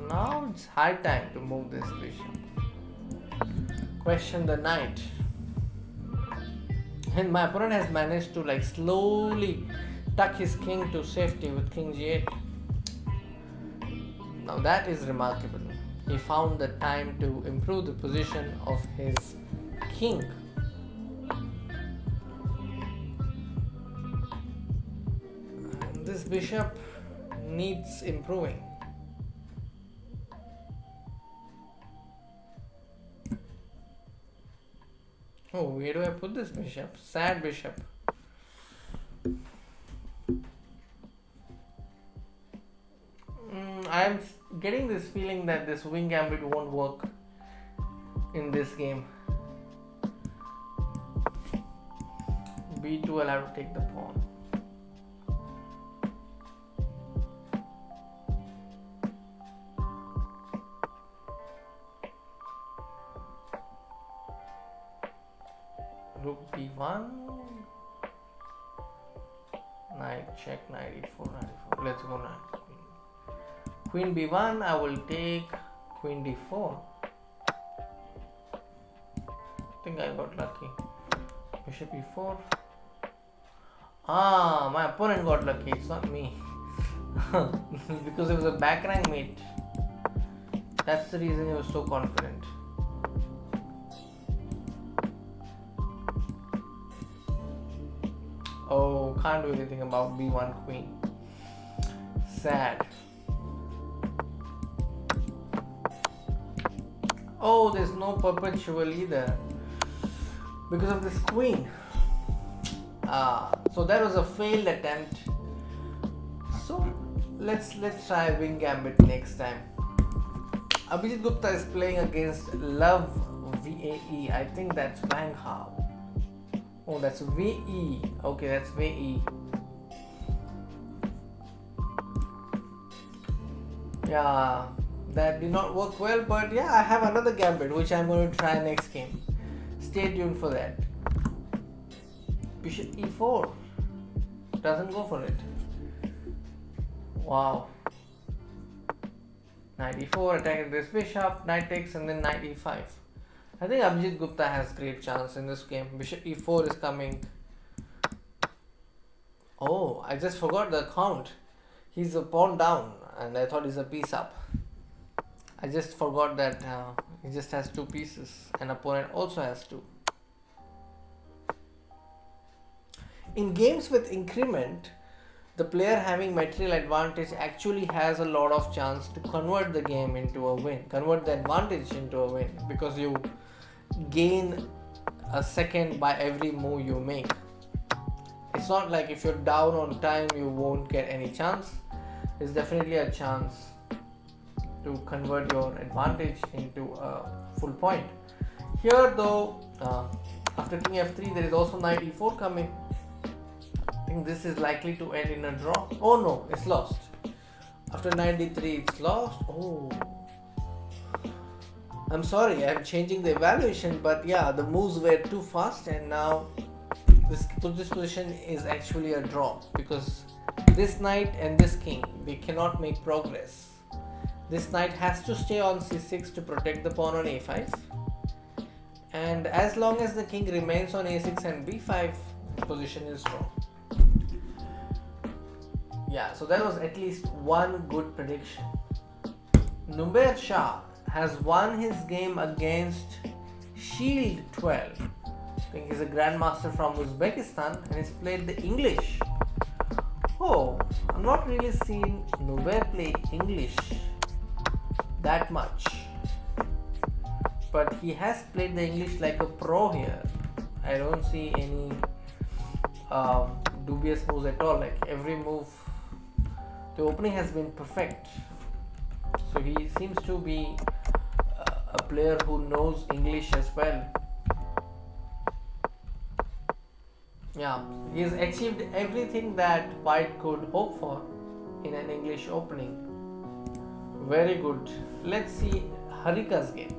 [SPEAKER 1] Now it's high time to move this bishop. Question the knight. And my opponent has managed to like slowly tuck his king to safety with king g8. Now that is remarkable. He found the time to improve the position of his king. And this bishop needs improving. Oh, where do I put this bishop? Sad bishop. I'm getting this feeling that this wing gambit won't work in this game. b2, I'll have to take the pawn. Rook d1. Knight check, knight e4, knight e4. Let's go knight. Queen b1, I will take queen d4. I think I got lucky. Bishop e4. Ah, my opponent got lucky, it's not me. Because it was a back rank mate. That's the reason he was so confident. so can't do anything about b1 queen. Sad. Oh, there's no perpetual either because of this queen. So that was a failed attempt. So let's try wing gambit next time. Abhijit Gupta is playing against Love VAE. I think that's Praggnanandhaa. Oh, that's VE. Okay, that's VE. Yeah, that did not work well, but yeah, I have another gambit which I'm going to try next game. Stay tuned for that. Bishop E4. Doesn't go for it. Wow. Knight E4, attacking this bishop, knight takes, and then knight E5. I think Abhijit Gupta has great chance in this game. Bishop E4 is coming. Oh, I just forgot the count. He's a pawn down, and I thought he's a piece up. I just forgot that he just has two pieces, and opponent also has two. In games with increment, the player having material advantage actually has a lot of chance to convert the game into a win, convert the advantage into a win, because you gain a second by every move you make. It's not like if you're down on time you won't get any chance. There's definitely a chance to convert your advantage into a full point. Here though, after king f3 there is also knight e4 coming. I think this is likely to end in a draw. Oh no, it's lost. After knight d3 it's lost. Oh, I'm sorry, I'm changing the evaluation, but yeah, the moves were too fast, and now this position is actually a draw because this knight and this king, they cannot make progress. This knight has to stay on c6 to protect the pawn on a5, and as long as the king remains on a6 and b5, the position is draw. Yeah, so that was at least one good prediction. Nubair Shah has won his game against Shield 12. I think he's a grandmaster from Uzbekistan and he's played the English. Oh, I'm not really seeing Nubair play English that much, but he has played the English like a pro here. I don't see any dubious moves at all. Like every move, the opening has been perfect. So he seems to be a player who knows English as well. Yeah, he has achieved everything that White could hope for in an English opening. Very good. Let's see Harika's game.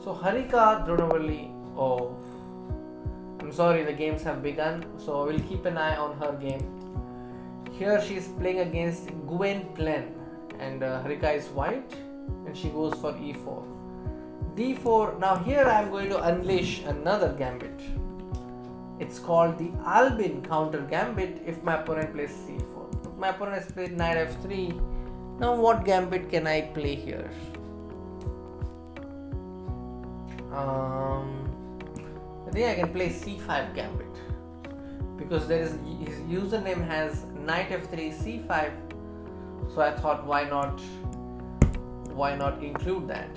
[SPEAKER 1] So Harika Dronavalli, oh, I'm sorry, the games have begun, so we'll keep an eye on her game. Here she is playing against Gwen Plen, and Harika is white, and she goes for e4. d4. Now here I am going to unleash another gambit. It's called the Albin counter gambit if my opponent plays c4. If my opponent has played knight f3, now what gambit can I play here? I think I can play c5 gambit because there is his username has knight f3 c5, so I thought why not include that.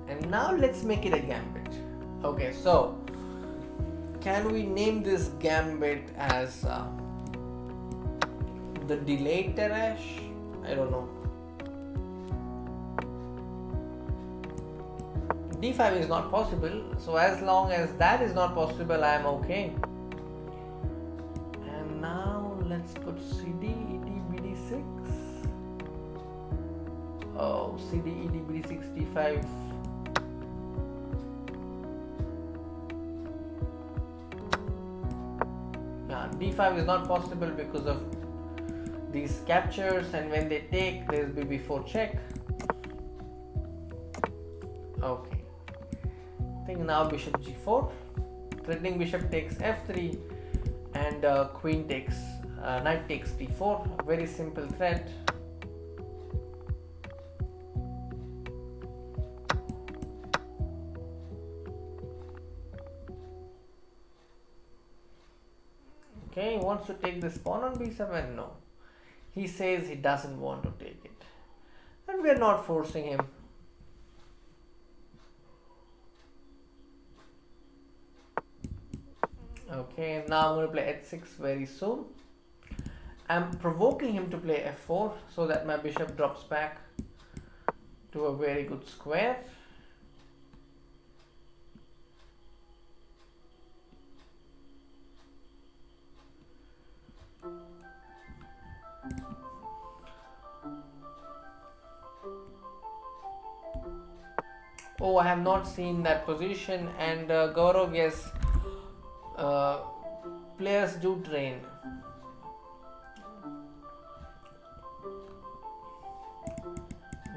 [SPEAKER 1] And now let's make it a gambit. Okay, so can we name this gambit as the delayed Teresh? I don't know. d5 is not possible, so as long as that is not possible, I am okay. And now let's put cd ed bd6. Oh, cd ed bd6 d5. Yeah, d5 is not possible because of these captures, and when they take, there will be b4 check. Okay. I think now bishop g4. Threatening bishop takes f3, and queen takes, knight takes d4. Very simple threat. Okay, he wants to take this pawn on b7. No, he says he doesn't want to take it, and we are not forcing him. Okay, now I'm going to play h6 very soon. I'm provoking him to play f4 so that my bishop drops back to a very good square. Oh, I have not seen that position, and Gaurav, yes, players do train.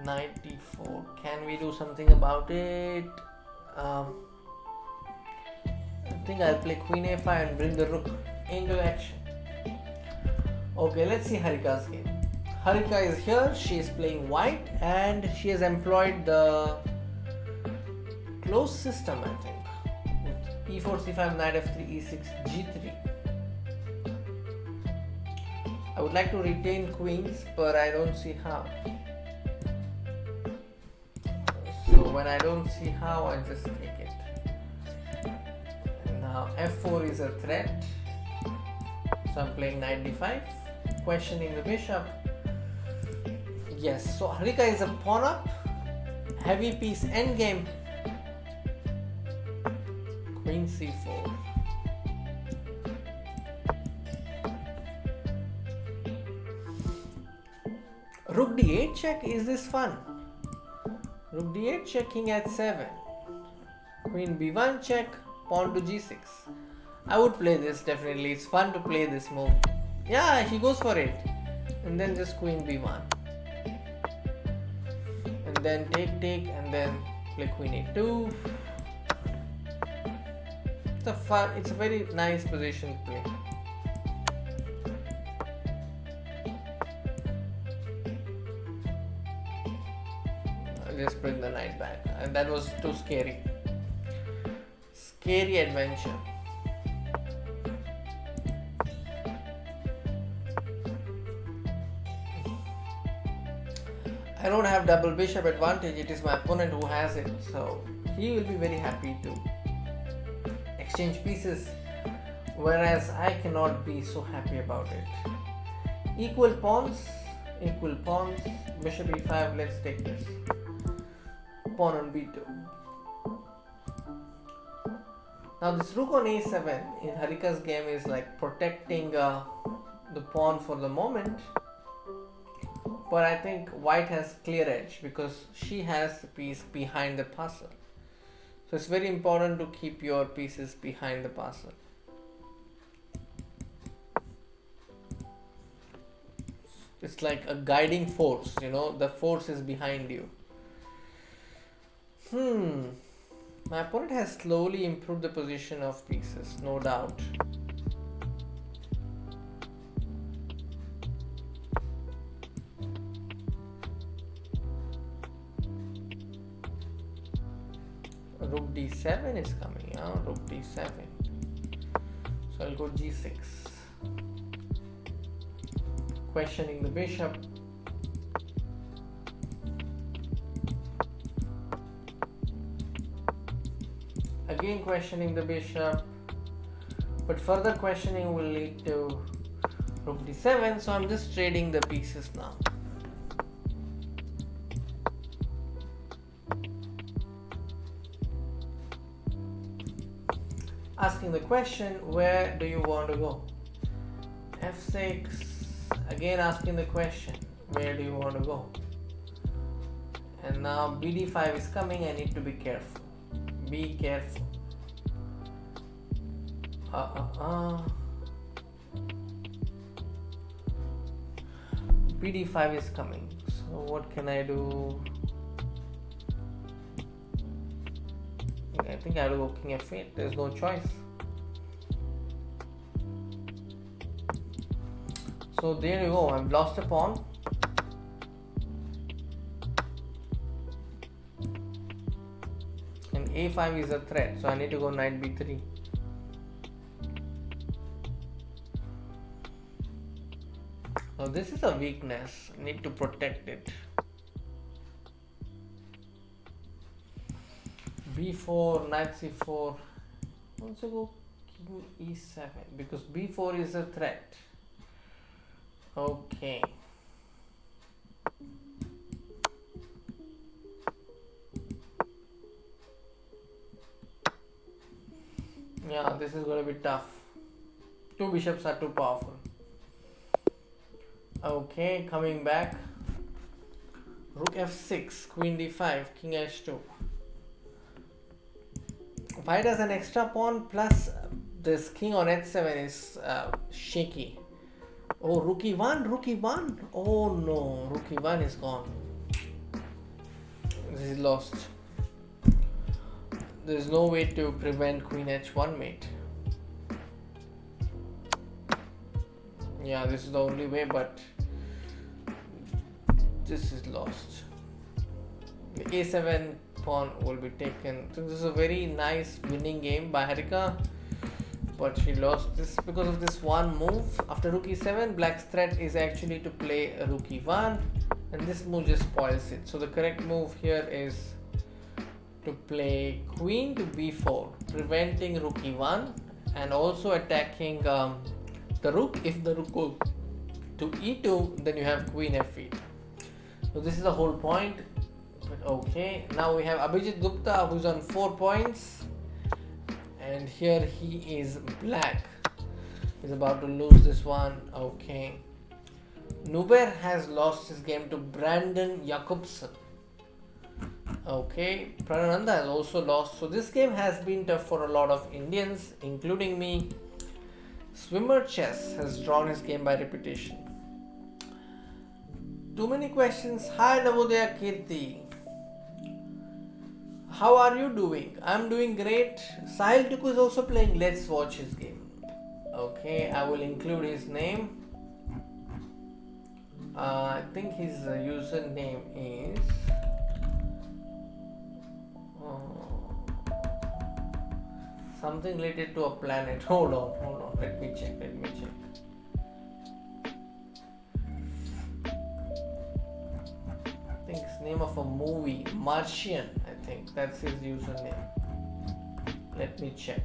[SPEAKER 1] Knight d4. Can we do something about it? I think I'll play queen a5 and bring the rook into action. Okay, let's see Harika's game. Harika is here. She is playing white, and she has employed the close system, I think, with e4, c5, knight f3, e6, g3. I would like to retain queens, but I don't see how. So when I don't see how, I just take it. And now f4 is a threat, so I'm playing knight d5, questioning the bishop. Yes, so Harika is a pawn up, heavy piece endgame, queen c4. Rook d8 check, is this fun? Rook d8 check, king h7, queen b1 check, pawn to g6. I would play this definitely. It's fun to play this move. Yeah, he goes for it, and then just queen b1, and then take, and then play queen a2. It's a very nice position to play. Just bring the knight back, and that was too scary. Scary adventure. I don't have double bishop advantage. It is my opponent who has it, so he will be very happy to exchange pieces, whereas I cannot be so happy about it. Equal pawns, bishop e5. Let's take this. Pawn on b2. Now this rook on a7 in Harika's game is like protecting the pawn for the moment, but I think white has clear edge because she has the piece behind the parcel. So it's very important to keep your pieces behind the parcel. It's like a guiding force, the force is behind you. My opponent has slowly improved the position of pieces, no doubt. Rook d7 is coming, rook d7. So I'll go g6. Questioning the bishop. Again questioning the bishop, but further questioning will lead to rook d7, so I'm just trading the pieces now. Asking the question, where do you want to go? f6, again asking the question, where do you want to go? And now bd5 is coming. I need to be careful. Be careful. bd5 is coming. So what can I do? I think I'll go king f8. There's no choice. So there you go. I've lost a pawn. And a5 is a threat, so I need to go knight b3. So this is a weakness. Need to protect it. B4, knight C4. Also go king E7 because B4 is a threat. Okay. Yeah, this is going to be tough. Two bishops are too powerful. Okay, coming back. Rook F6, Queen D5, King H2. White has an extra pawn plus this king on H7 is shaky. Oh, Rook E1, Rook E1. Oh no, Rook E1 is gone. This is lost. There is no way to prevent Queen H1 mate. Yeah, this is the only way, but this is lost. The A7 pawn will be taken. So this is a very nice winning game by Harika, but she lost this because of this one move. After Rook E7, Black's threat is actually to play Rook E1, and this move just spoils it. So the correct move here is to play Queen to B4, preventing Rook E1 and also attacking the Rook. If the Rook goes to E2, then you have Queen F8. So this is the whole point. But okay, now we have Abhijit Gupta who's on 4 points, and here he is black. He's about to lose this one. Okay. Nuber has lost his game to Brandon Jakobsen. Okay, Praggnanandhaa has also lost. So this game has been tough for a lot of Indians, including me. Swimmer Chess has drawn his game by repetition. Too many questions. Hi Navodaya Kirti. How are you doing? I'm doing great. Sahil Tuku is also playing. Let's watch his game. Okay, I will include his name. I think his username is something related to a planet. Hold on. Let me check. I think it's name of a movie, Martian. I think that's his username. Let me check.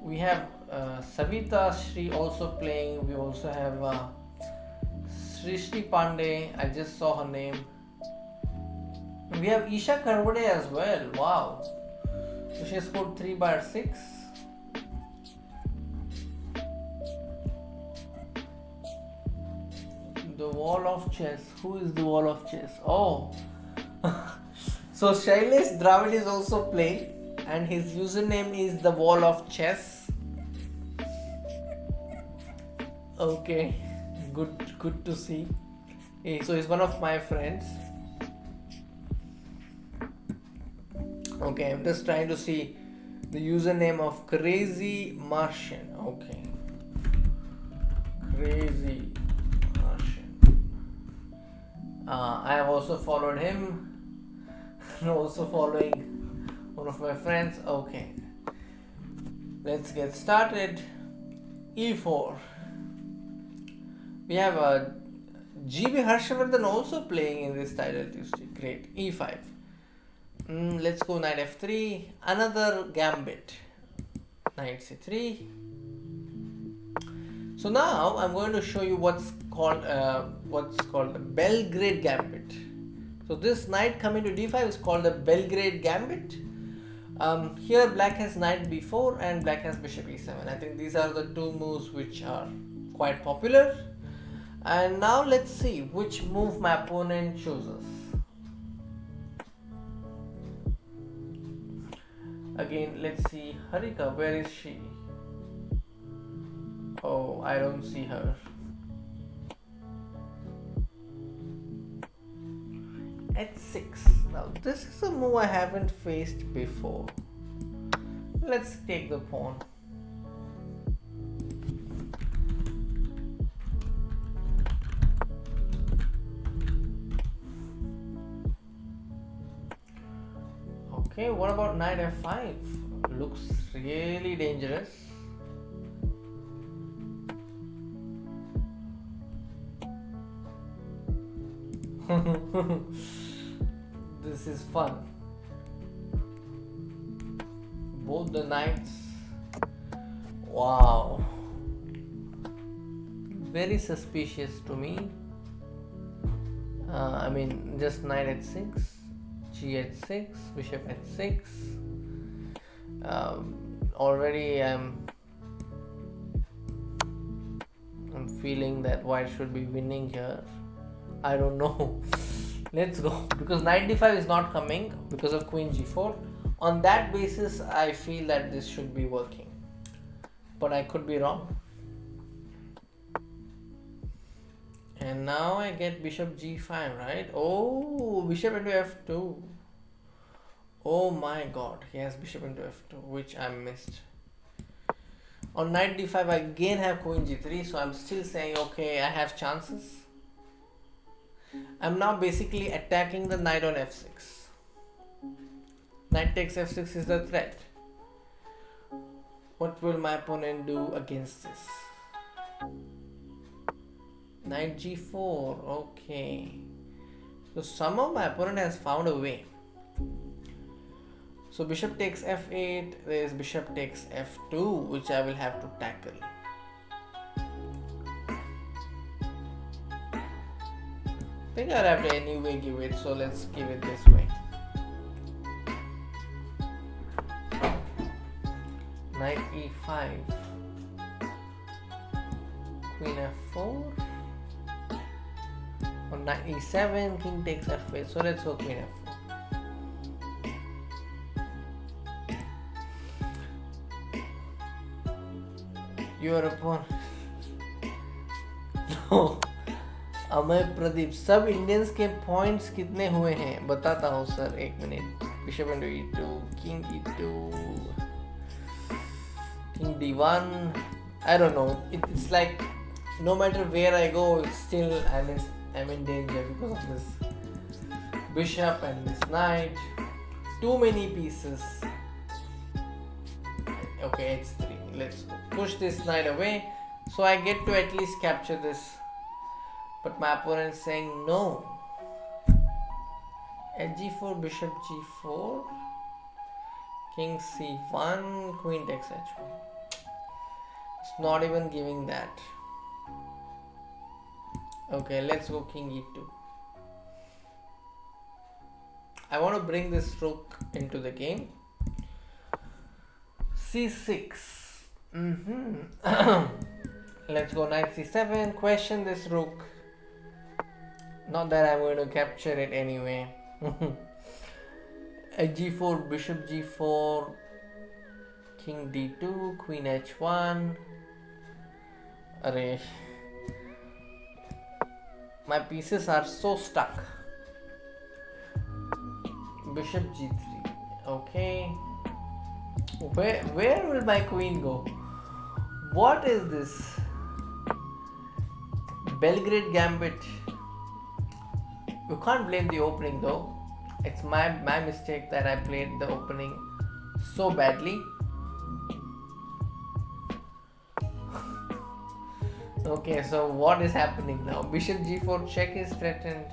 [SPEAKER 1] We have Savita Shri also playing. We also have Srishti Pandey. I just saw her name. We have Isha Karvade as well. Wow. So she scored 3/6. The Wall of Chess. Who is the Wall of Chess? Oh. So Shailesh Dravid is also playing, and his username is the Wall of Chess. Okay. Good to see. So he's one of my friends. Okay, I'm just trying to see the username of Crazy Martian. Okay. Crazy Martian. I have also followed him. Also following one of my friends. Okay. Let's get started. E4. We have GB Harshavardhan also playing in this title Tuesday. Great. E5. Let's go knight F3. Another gambit. Knight C3. So now I'm going to show you what's called the Belgrade gambit. So this knight coming to D5 is called the Belgrade gambit. Here black has knight B4 and black has bishop E7. I think these are the two moves which are quite popular. And now let's see which move my opponent chooses. Again, let's see Harika. Where is she? Oh, I don't see her. H6. Now this is a move I haven't faced before. Let's take the pawn. Okay, what about knight F5? Looks really dangerous. This is fun. Both the knights. Wow. Very suspicious to me. I mean, just knight at 6, g at 6, bishop at 6. Already I'm feeling that white should be winning here. I don't know. Let's go. Because knight d5 is not coming because of queen g4. On that basis, I feel that this should be working. But I could be wrong. And now I get bishop g5, right? Oh, bishop into f2. Oh my god, he has bishop into f2, which I missed. On knight d5, I again have queen g3, so I'm still saying, okay, I have chances. I'm now basically attacking the knight on f6. Knight takes f6 is the threat. What will my opponent do against this? Knight g4, okay. So somehow my opponent has found a way. So bishop takes f8, there is bishop takes f2, which I will have to tackle. I think I'll have to anyway give it, so let's give it this way. Knight e5, queen f4, on knight e7, king takes f8, so let's go queen f4. Your opponent. No. Amay Pradeep, सब Indians के points कितने हुए हैं बताता हूँ sir, एक minute. Bishop into e2, king e2, king d1. I don't know. It's like no matter where I go, it's still I'm in danger because of this bishop and this knight. Too many pieces. Okay, it's 3. Let's push this knight away, so I get to at least capture this. But my opponent is saying no. At g4, bishop g4, king c1, queen takes h1. It's not even giving that. Okay, let's go king e2. I want to bring this rook into the game. c6. Let's go knight c7, question this rook. Not that I'm going to capture it anyway. At g4, bishop g4, king d2, queen h1. Array. My pieces are so stuck. Bishop g3. Okay. Where will my queen go? What is this? Belgrade Gambit. You can't blame the opening though. It's my mistake that I played the opening so badly. Okay, so what is happening now? Bishop g4 check is threatened.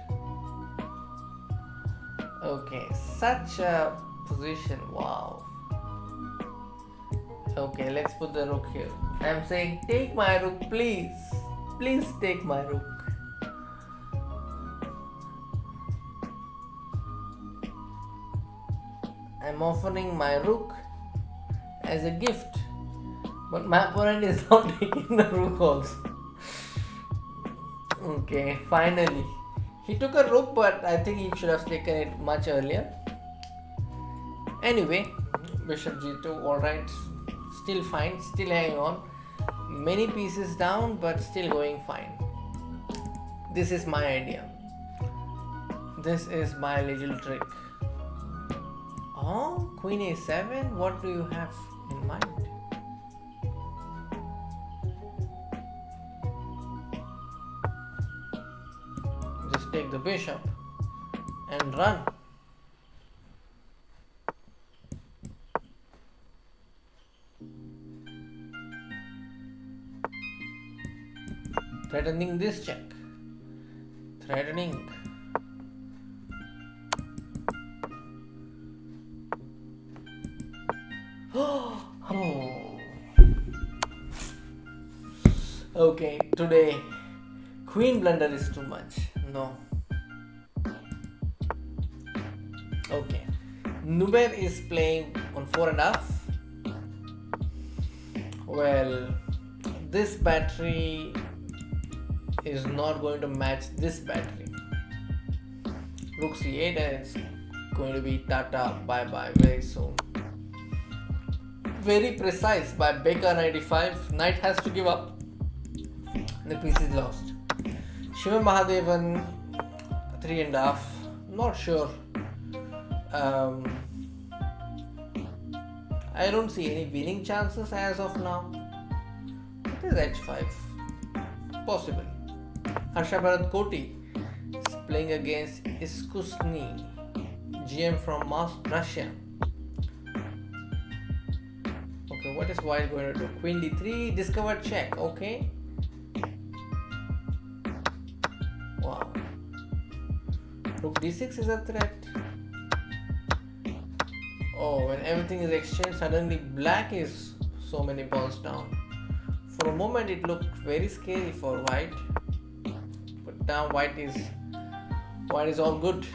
[SPEAKER 1] Okay, such a position. Wow. Okay, let's put the rook here. I'm saying take my rook, please. Please take my rook. I'm offering my rook as a gift, but my opponent is not taking the rook also. Okay, finally. He took a rook, but I think he should have taken it much earlier. Anyway, bishop g2, alright. Still fine, still hanging on. Many pieces down, but still going fine. This is my idea. This is my little trick. Oh, queen a7? What do you have in mind? Just take the bishop and run. Threatening this check. Threatening. Okay, today queen blunder is too much. No. Okay. Nuber is playing on 4.5. Well, this battery is not going to match this battery. Rook c8 and it's going to be tata bye bye very soon. Very precise by Baker 95. Knight has to give up. The piece is lost. Shiva Mahadevan 3.5. Not sure. I don't see any winning chances as of now. It is h5. Possible. Harsha Bharat Koti is playing against Iskusny, GM from Russia. Okay, what is white going to do? Queen d3, discovered check. Okay. Wow. Rook d6 is a threat. Oh, when everything is exchanged, suddenly black is so many pawns down. For a moment, it looked very scary for white, but now white is all good.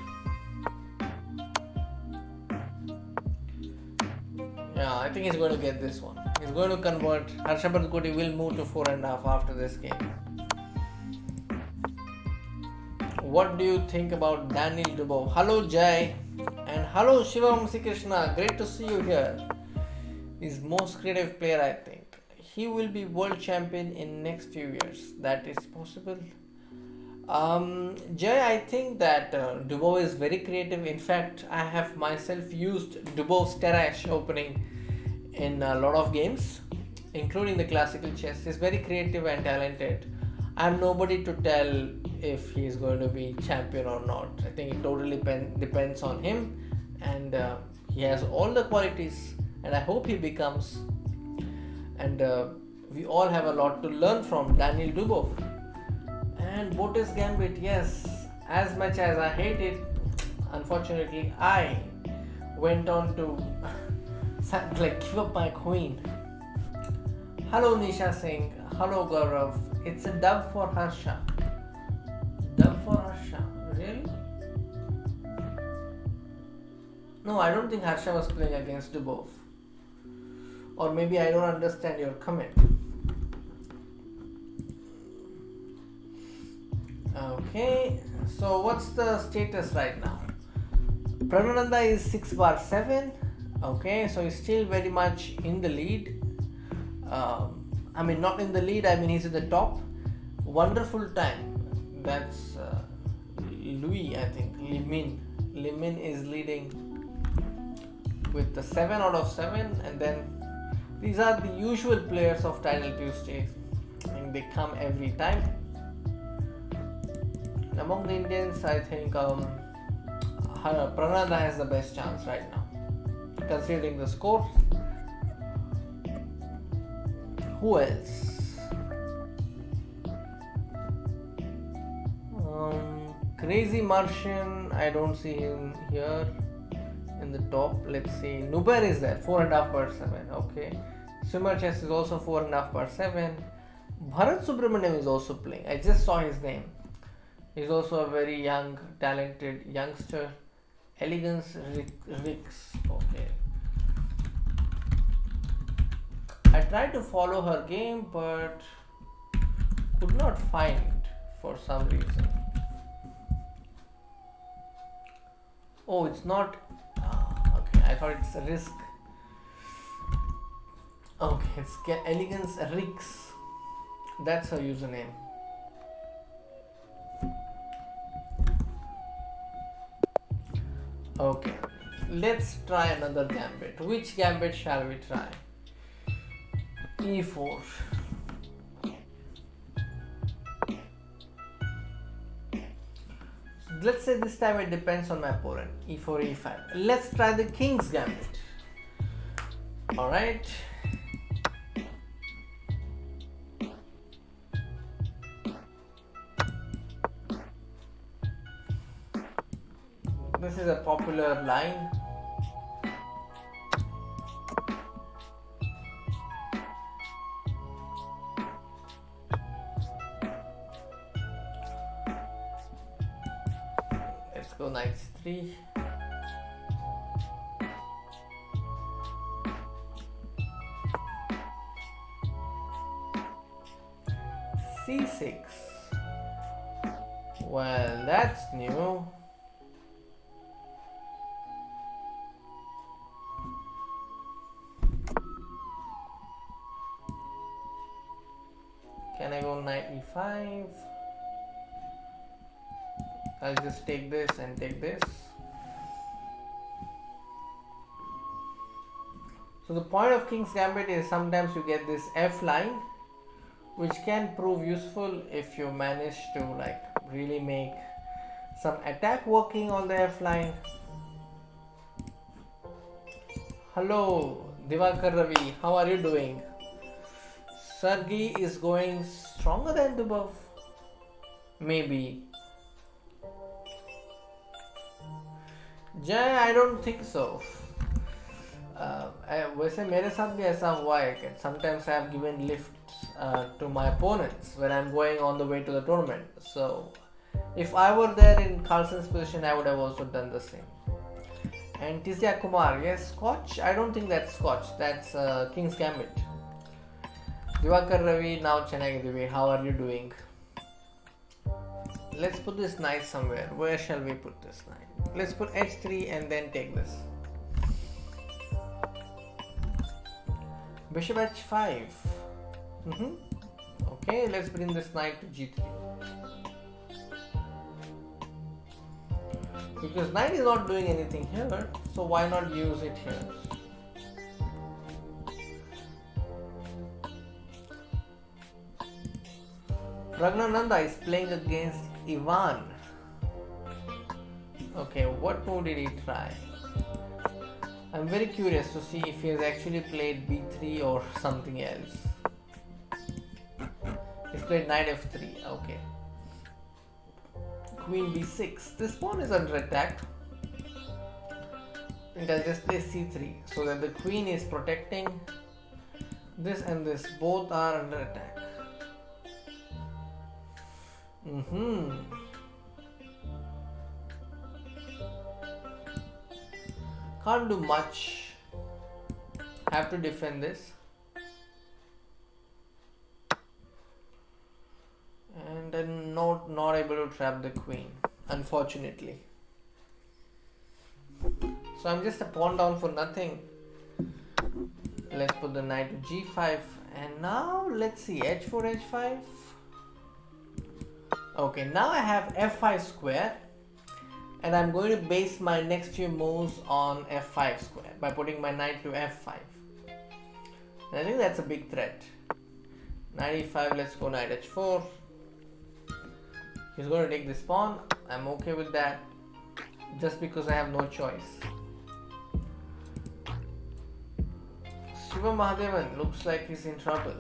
[SPEAKER 1] Yeah, I think he's going to get this one. He's going to convert. Harshabhat Koti will move to 4.5 after this game. What do you think about Daniel Dubov? Hello Jai and hello Shivam Krishna. Great to see you here. He's most creative player, I think. He will be world champion in next few years. That is possible. Jay, I think that Dubov is very creative. In fact, I have myself used Dubov's Terrash opening in a lot of games, including the classical chess. He's very creative and talented. I'm nobody to tell if he's going to be champion or not. I think it totally depends on him, and he has all the qualities, and I hope he becomes. And we all have a lot to learn from Daniel Dubov. And Botis Gambit, yes, as much as I hate it, unfortunately I went on to give up my queen. Hello Nisha Singh, hello Gaurav. It's a dub for Harsha. Dub for Harsha, really? No, I don't think Harsha was playing against Dubov. Or maybe I don't understand your comment. Okay, so what's the status right now? Praggnanandhaa is 6/7. Okay, so he's still very much in the lead. I mean, not in the lead, I mean he's at the top. Wonderful time. That's Louis, I think. Limin is leading with the 7 out of 7, and then these are the usual players of Title Tuesday. I mean, they come every time. And among the Indians, I think Praggnanandhaa has the best chance right now, considering the scores. Who else? Crazy Martian, I don't see him here in the top. Let's see. Nuber is there, 4.5/7. Okay. Swimmer chess is also 4.5/7. Bharat Subramaniam is also playing. I just saw his name. He's also a very young, talented youngster. Elegance Ricks. Okay. I tried to follow her game but could not find for some reason. Oh, it's not. Okay, I thought it's a risk. Okay, it's Elegance Ricks. That's her username. Okay, let's try another gambit. Which gambit shall we try? E4. Let's say this time it depends on my opponent. E4, E5. Let's try the King's Gambit. Alright. This is a popular line. go knight c3. c6. Well, that's new. Can I go knight e5? I'll just take this and take this. So the point of King's Gambit is sometimes you get this F line, which can prove useful if you manage to like really make some attack working on the F line. Hello Divakar Ravi, how are you doing? Sergey is going stronger than Dubov. Maybe. Jay, I don't think so. वैसे मेरे साथ भी ऐसा हुआ है कि sometimes I have given lifts to my opponents when I'm going on the way to the tournament. So if I were there in Carlsen's position, I would have also done the same. And Tizia Kumar, yes, Scotch? I don't think that's Scotch. That's King's Gambit. Divakar Ravi, now Chennai Devi, how are you doing? Let's put this knight somewhere. Where shall we put this knight? Let's put h3 and then take this. Bishop h5. Okay, let's bring this knight to g3. Because knight is not doing anything here, so why not use it here? Praggnanandhaa is playing against Ivan. Okay, what move did he try? I'm very curious to see if he has actually played b3 or something else. He's played knight f3. Okay. Queen b6. This pawn is under attack. And I'll just play c3 so that the queen is protecting this and this. Both are under attack. Can't do much. Have to defend this. And then not able to trap the queen, unfortunately. So I'm just a pawn down for nothing. Let's put the knight to g5. And now let's see, h4, h5. Okay, now I have f5 square. And I'm going to base my next few moves on f5 square by putting my knight to f5. And I think that's a big threat. Knight e5, let's go knight h4. He's going to take this pawn. I'm okay with that, just because I have no choice. Shiva Mahadevan looks like he's in trouble.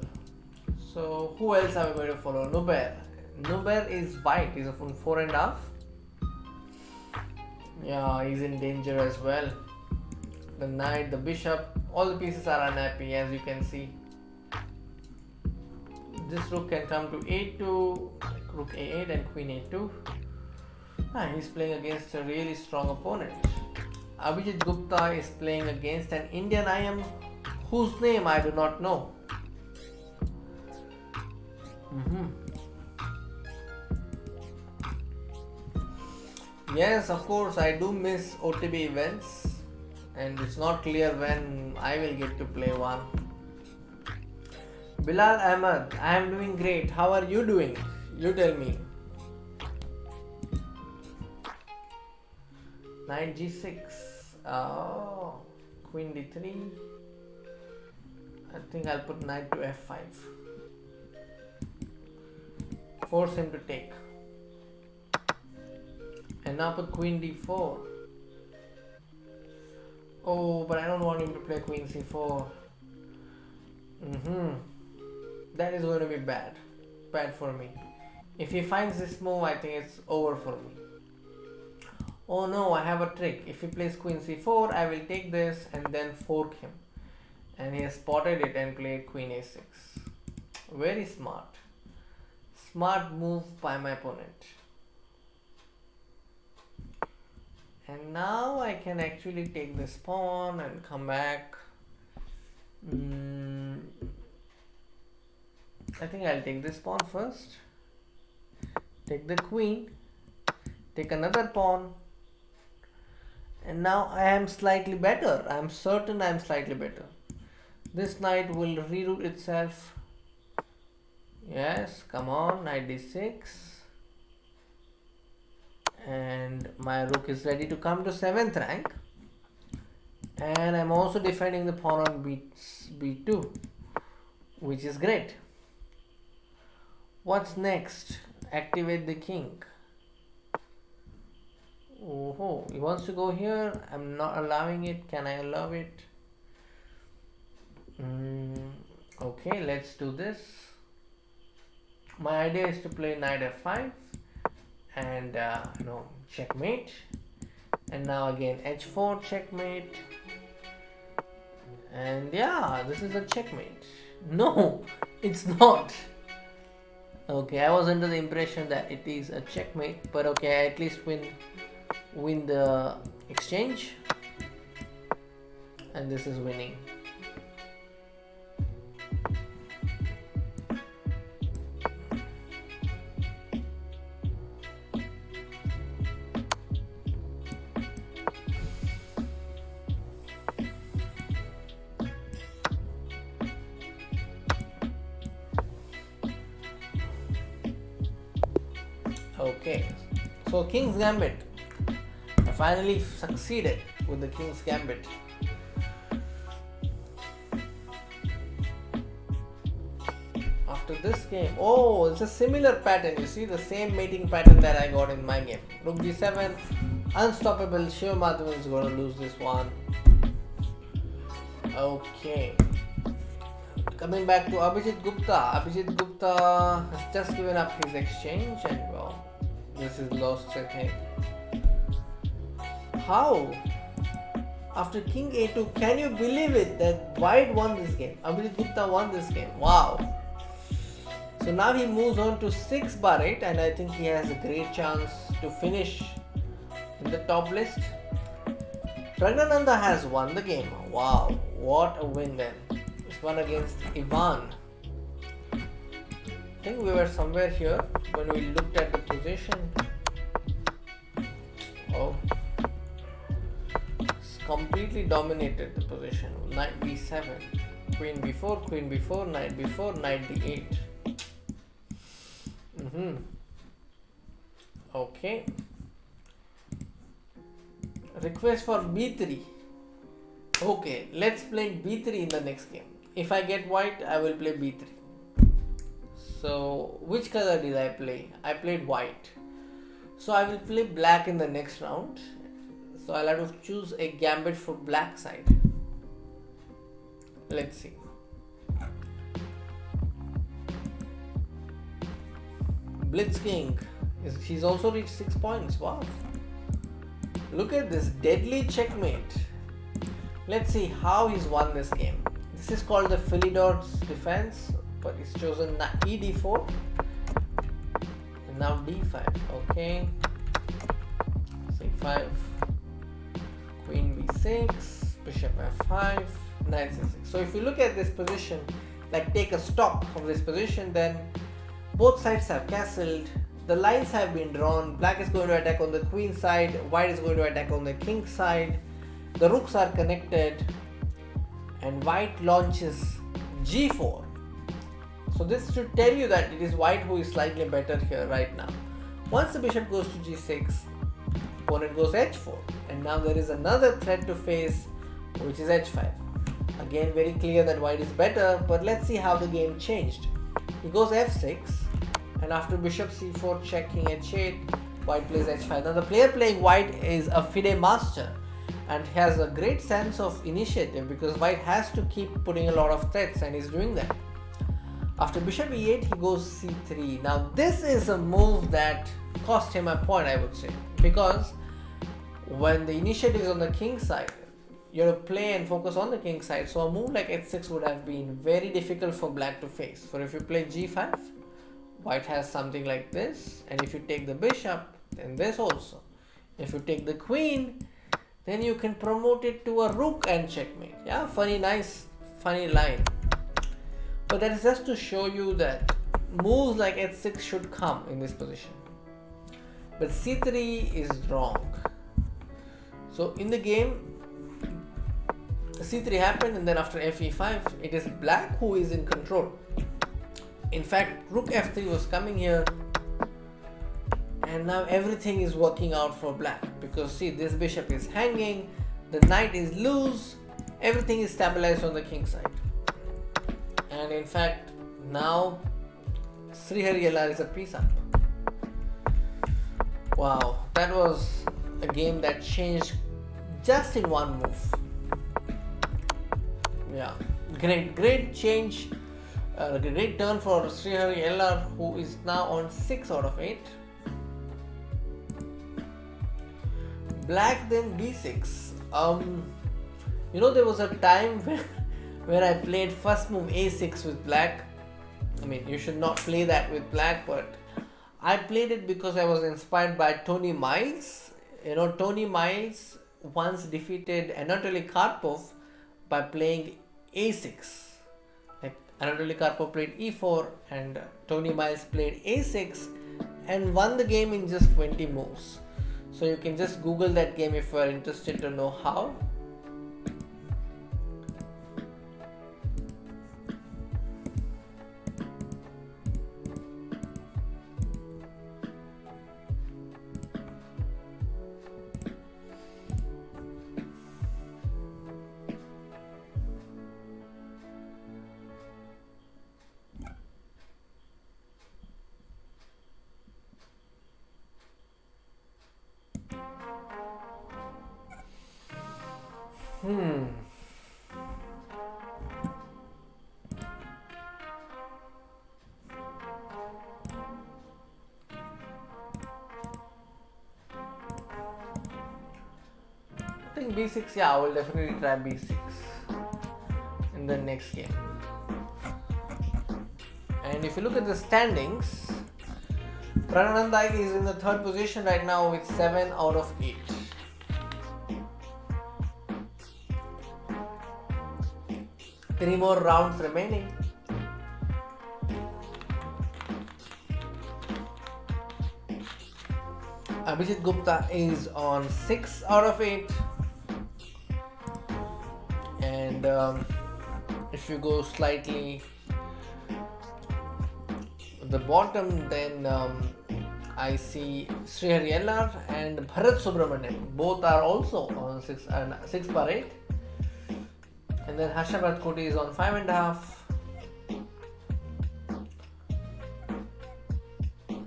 [SPEAKER 1] So who else are we going to follow? Nuber. Nuber is white. He's on 4.5. Yeah, he's in danger as well. The knight, the bishop, all the pieces are unhappy, as you can see. This rook can come to a2, rook a8 and queen a2. He's playing against a really strong opponent. Abhijit Gupta is playing against an Indian IM whose name I do not know. Yes, of course, I do miss OTB events, and it's not clear when I will get to play one. Bilal Ahmed, I am doing great. How are you doing? You tell me. Knight g6. Oh, queen d3. I think I'll put knight to f5. Force him to take. And now put queen d4. Oh, but I don't want him to play queen c4. That is going to be bad. Bad for me. If he finds this move, I think it's over for me. Oh no, I have a trick. If he plays queen c4, I will take this and then fork him. And he has spotted it and played queen a6. Very smart. Smart move by my opponent. And now I can actually take this pawn and come back. I think I'll take this pawn first. Take the queen. Take another pawn. And now I am slightly better. I am certain I am slightly better. This knight will reroute itself. Yes, come on, knight d6. And my rook is ready to come to 7th rank. And I'm also defending the pawn on b2, which is great. What's next? Activate the king. Oh, he wants to go here. I'm not allowing it. Can I allow it? Okay, let's do this. My idea is to play knight f5 and checkmate. And now again h4, checkmate. And yeah, this is a checkmate. No, it's not. Okay, I was under the impression that it is a checkmate, but okay, I at least win the exchange, and this is winning. Okay, so King's Gambit. I finally succeeded with the King's Gambit. After this game, oh, it's a similar pattern. You see the same mating pattern that I got in my game. Rook g7, unstoppable. Shiv Madhavan is going to lose this one. Okay. Coming back to Abhijit Gupta. Abhijit Gupta has just given up his exchange, and well, this is lost, I think. How? After King a2, can you believe it that White won this game? Abhijit Gupta won this game. Wow. So now he moves on to 6 bar 8, and I think he has a great chance to finish in the top list. Praggnanandhaa has won the game. Wow, what a win then. This one against Ivan. I think we were somewhere here when we looked at the position. Oh, it's completely dominated the position. Knight b7, queen b4, knight b4, knight d8. Okay. Request for b3. Okay, let's play b3 in the next game. If I get white, I will play b3. So, which color did I play? I played white. So, I will play black in the next round. So, I'll have to choose a gambit for black side. Let's see. Blitz King. He's also reached 6 points. Wow. Look at this deadly checkmate. Let's see how he's won this game. This is called the Philidor's defense, but he's chosen e d4 and now d5. Okay, c5, queen b6, bishop f5, knight c6. So if you look at this position, like take a stock of this position, then both sides have castled. The lines have been drawn. Black is going to attack on the queen side, white is going to attack on the king side. The rooks are connected, and white launches g4. So this should tell you that it is white who is slightly better here right now. Once the bishop goes to g6, opponent goes h4, and now there is another threat to face, which is h5. Again, very clear that white is better, but let's see how the game changed. He goes f6, and after bishop c4 check, king h8, white plays h5. Now the player playing white is a FIDE master and has a great sense of initiative, because white has to keep putting a lot of threats, and he's doing that. After bishop e8, he goes c3. Now this is a move that cost him a point, I would say, because when the initiative is on the king side, you have to play and focus on the king side. So a move like h6 would have been very difficult for black to face. For if you play g5, white has something like this, and if you take the bishop, then this also. If you take the queen, then you can promote it to a rook and checkmate. Yeah, funny, nice, funny line. But that is just to show you that moves like h6 should come in this position. But c3 is wrong. So in the game, c3 happened, and then after fe5, it is black who is in control. In fact, rook f3 was coming here, and now everything is working out for black, because see, this bishop is hanging, the knight is loose, everything is stabilized on the king side. And in fact, now Srihari LR is a piece up. Wow, that was a game that changed just in one move. Yeah, great change, great turn for Srihari LR, who is now on 6 out of 8. Black then b6. There was a time where I played first move a6 with black. I mean, you should not play that with black, but I played it because I was inspired by Tony Miles. Tony Miles once defeated Anatoly Karpov by playing a6. Like, Anatoly Karpov played e4 and Tony Miles played a6 and won the game in just 20 moves. So you can just Google that game if you are interested to know how. I think b6, yeah, I will definitely try b6 in the next game. And if you look at the standings, Praggnanandhaa is in the third position right now with 7 out of 8. Three more rounds remaining. Abhijit Gupta is on 6 out of 8. And if you go slightly the bottom, then I see Srihari LR and Bharat Subramanian. Both are also on 6 per 8. And then Harshabhat Koti is on 5.5.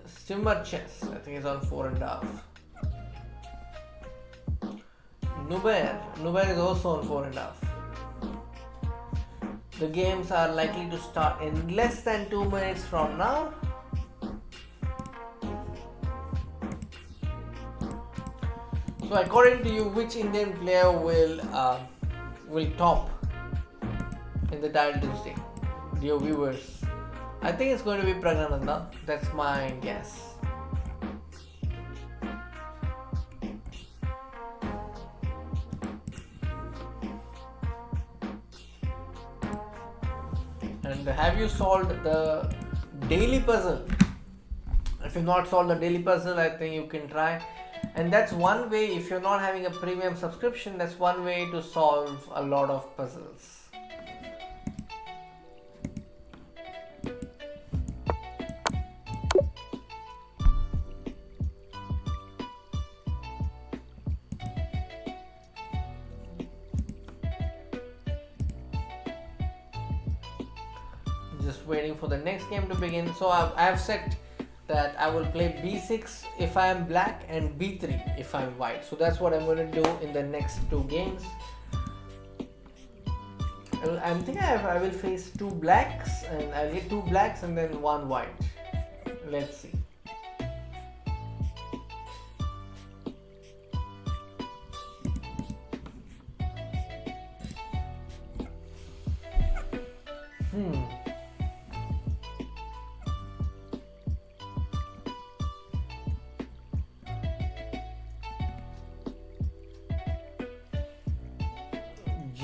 [SPEAKER 1] Simmer Chess, I think, is on 4.5. Nubair is also on 4.5. The games are likely to start in less than 2 minutes from now. So according to you, which Indian player will top in the title Tuesday, dear viewers? I think it's going to be Praggnanandhaa. That's my guess. And have you solved the daily puzzle? If you've not solved the daily puzzle, I think you can try. And that's one way, if you're not having a premium subscription, that's one way to solve a lot of puzzles. Just waiting for the next game to begin. So I have set that I will play b6 if I am black and b3 if I'm white. So that's what I'm going to do in the next 2 games. I'm thinking I will face 2 blacks, and I'll get 2 blacks and then 1 white. Let's see.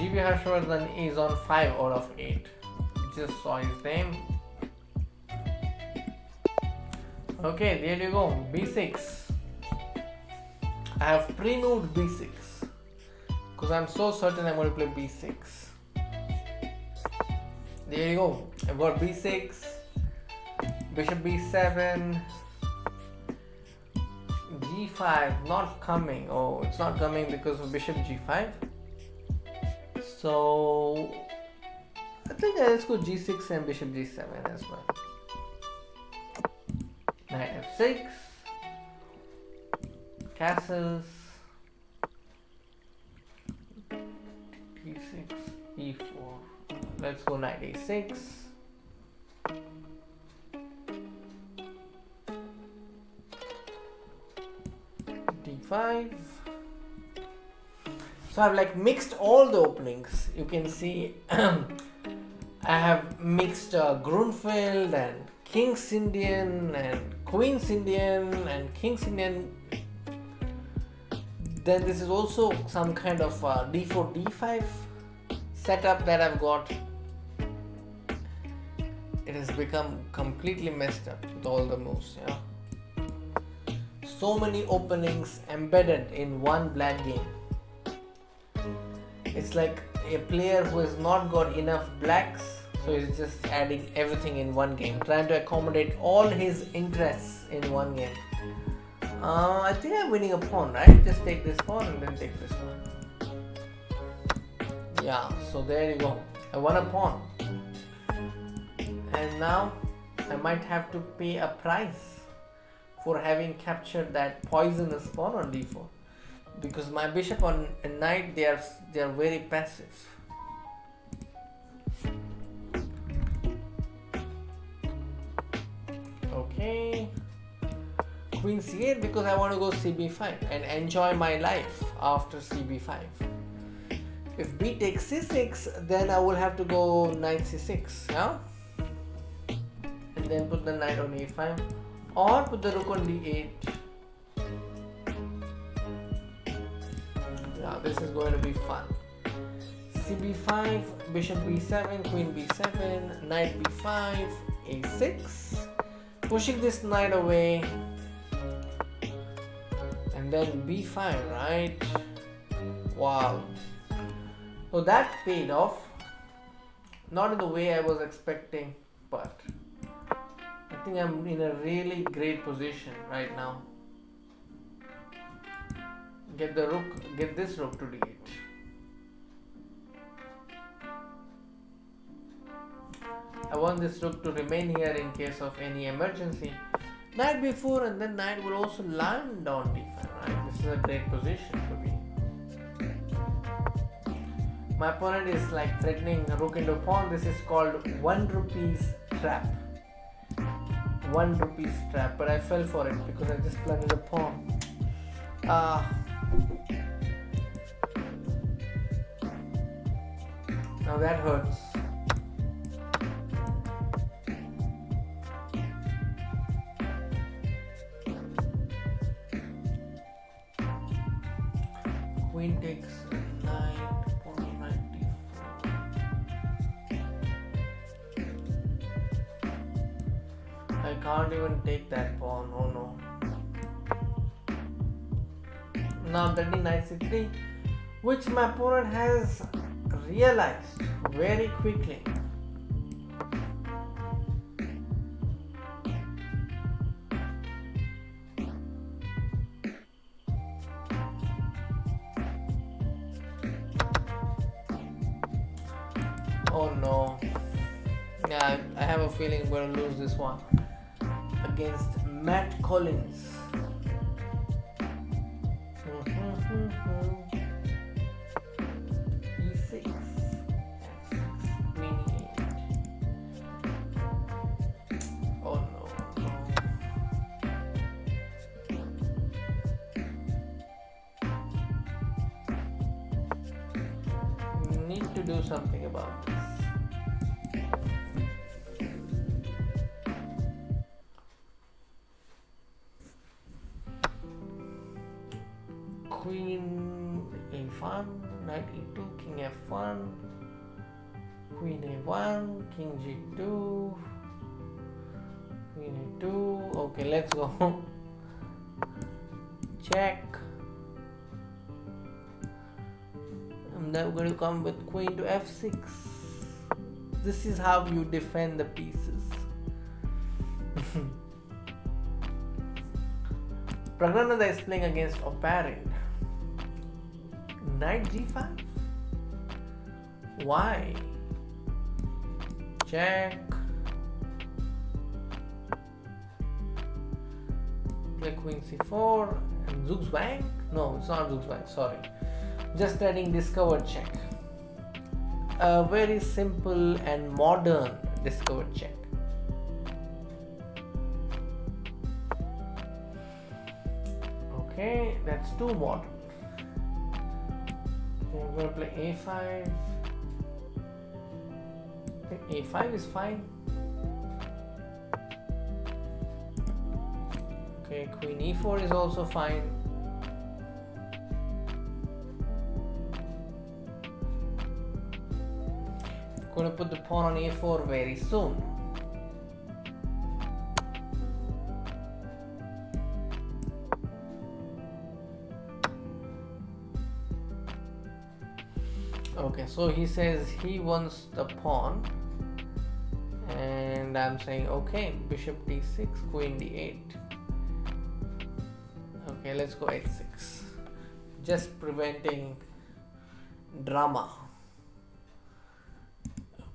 [SPEAKER 1] GB Harshvardhan is on 5 out of 8. Just saw his name. Okay, there you go. B6. I have pre-moved B6 because I'm so certain I'm going to play B6. There you go. I've got B6, Bishop B7, G5 not coming. Oh, it's not coming because of Bishop G5. So I think let's go G6 and Bishop G7 as well. Knight F6, castles, D6, E4. Let's go Knight A6. D5. So I've like mixed all the openings. You can see I have mixed Grunfeld and King's Indian and Queen's Indian and King's Indian. Then this is also some kind of D4 D5 setup that I've got. It has become completely messed up with all the moves. Yeah, so many openings embedded in one black game. It's like a player who has not got enough blacks, so he's just adding everything in one game, trying to accommodate all his interests in one game. I think I'm winning a pawn, right? Just take this pawn and then take this one. Yeah, so there you go. I won a pawn. And now I might have to pay a price for having captured that poisonous pawn on d4. Because my bishop on a knight, they are very passive. Okay, Queen c8 because I want to go cb5 and enjoy my life after cb5. If b takes c6, then I will have to go knight c6, yeah, and then put the knight on a5 or put the rook on d8. Yeah, this is going to be fun. cb5, bishop b7, queen b7, knight b5, a6, pushing this knight away, and then b5, right? Wow. So that paid off. Not in the way I was expecting, but I think I'm in a really great position right now. Get the rook, get this rook to d8. I want this rook to remain here in case of any emergency. Knight b4 and then knight will also land on d5, right? This is a great position to be. My opponent is like threatening rook into pawn. This is called 1 rupees trap. 1 rupees trap, but I fell for it because I just planted a pawn. Now that hurts. Queen takes knight, pawn knight d4. I can't even take that pawn, oh no. Now threatening knight c3, which my opponent has realized very quickly. Oh no. Yeah, I have a feeling we're going to lose this one against Matt Collins. E6, F6, Queen E8. Oh no, no. Need to do something about this. Queen a5. f1, knight e2, king f1, queen a1, king g2, queen a2. Okay, let's go. Check. I'm now going to come with queen to f6. This is how you defend the pieces. Praggnanandhaa is playing against Oparin. Knight g5. Why? Check. Play queen c4 and zugzwang. No, it's not zugzwang. Sorry. Just studying discovered check. A very simple and modern discovered check. Okay, that's too modern. Okay, I'm going to play a5. I think a5 is fine. Okay, queen e4 is also fine. Going to put the pawn on a4 very soon. Okay, so he says he wants the pawn, and I'm saying okay, bishop d6, queen d8. Okay, let's go h6. Just preventing drama.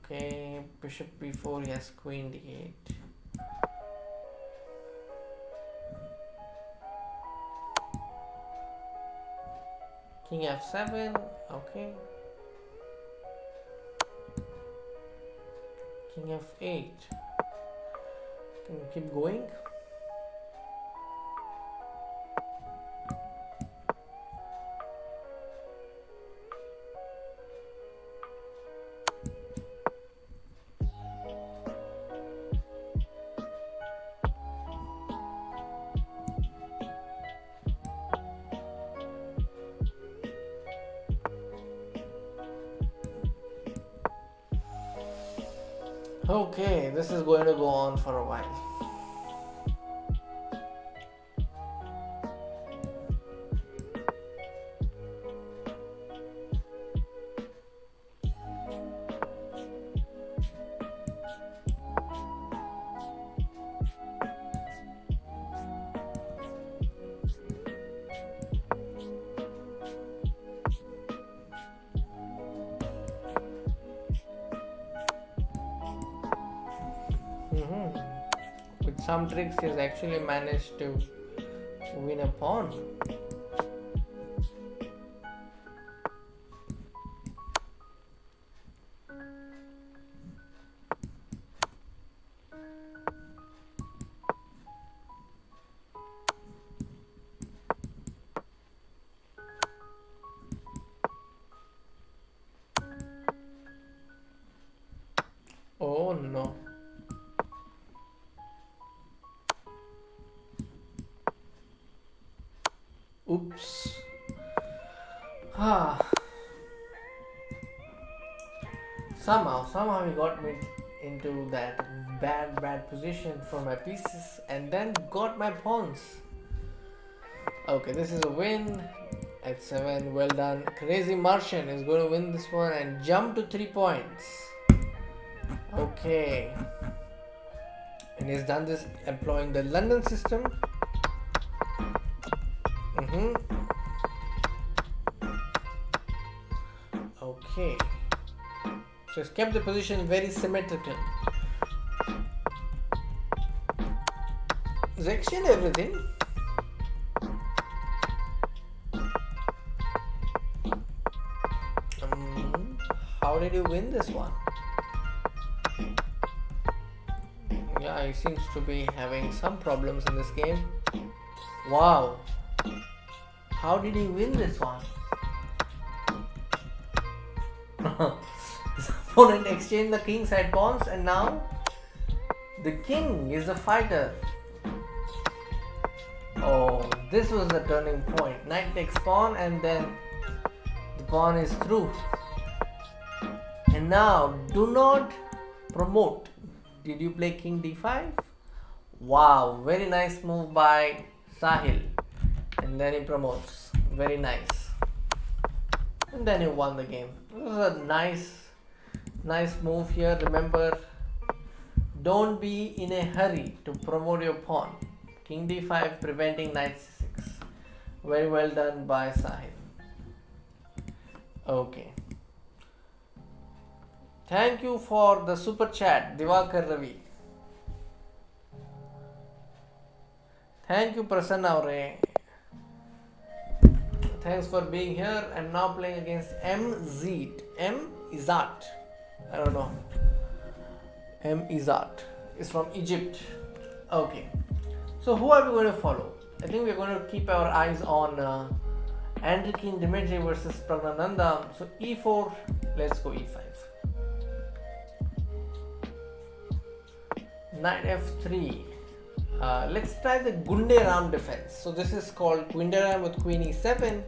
[SPEAKER 1] Okay, bishop b4, yes, queen d8. King f7, okay. King f8. Can we keep going? Okay, this is going to go on for a while. With some tricks, he has actually managed to win a pawn. Oh no. Oops. Somehow he got me into that bad position for my pieces and then got my pawns. Okay, this is a win. h7, well done. Crazy Martian is going to win this one and jump to 3 points. Okay. And he's done this employing the London system. Okay. So he's kept the position very symmetrical. He's exchanged everything. How did you win this one? Yeah, he seems to be having some problems in this game. Wow. How did he win this one? His opponent exchanged the king side pawns and now the king is a fighter. Oh, this was the turning point. Knight takes pawn and then the pawn is through. And now do not promote. Did you play king d5? Wow, very nice move by Sahil. And then he promotes. Very nice. And then he won the game. It was a nice move here. Remember, don't be in a hurry to promote your pawn. King d5 preventing knight c6. Very well done by Sahil. Okay. Thank you for the super chat, Divakar Ravi. Thank you, Prasanna Aure. Thanks for being here. I'm now playing against M Izat. I don't know. M Izat is from Egypt. Okay. So who are we going to follow? I think we're going to keep our eyes on Andrikin Dimitri versus Praggnanandhaa. So e4, let's go e5. Knight f3. Let's try the Gunde Ram defense. So this is called Gunde Ram with queen e7.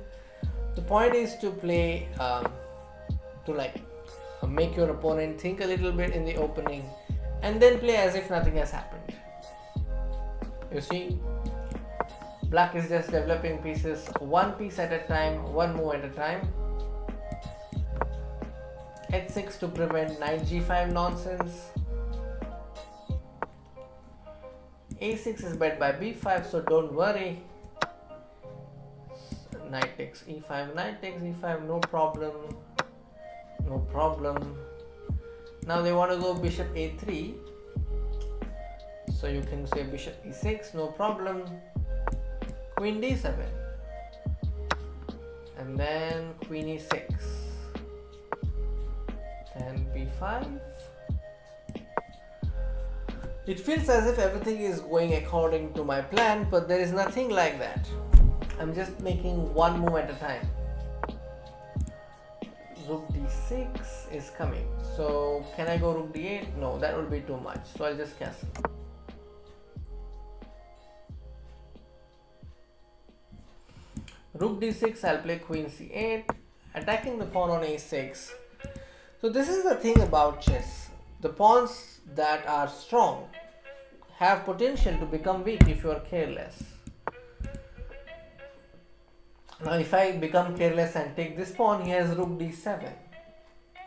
[SPEAKER 1] The point is to play make your opponent think a little bit in the opening and then play as if nothing has happened. You see, black is just developing pieces, one piece at a time, one move at a time. h6 to prevent knight g5 nonsense. a6 is bet by b5, so don't worry. Knight takes e5, knight takes e5, no problem. No problem. Now they want to go bishop a3. So you can say bishop e6, no problem. Queen d7. And then queen e6. Then b5. It feels as if everything is going according to my plan, but there is nothing like that. I'm just making one move at a time. Rook d6 is coming. So can I go rook d8? No, that would be too much. So I'll just cancel. Rook d6, I'll play queen c8, attacking the pawn on a6. So this is the thing about chess. The pawns that are strong have potential to become weak if you are careless. Now if I become careless and take this pawn, he has rook d7.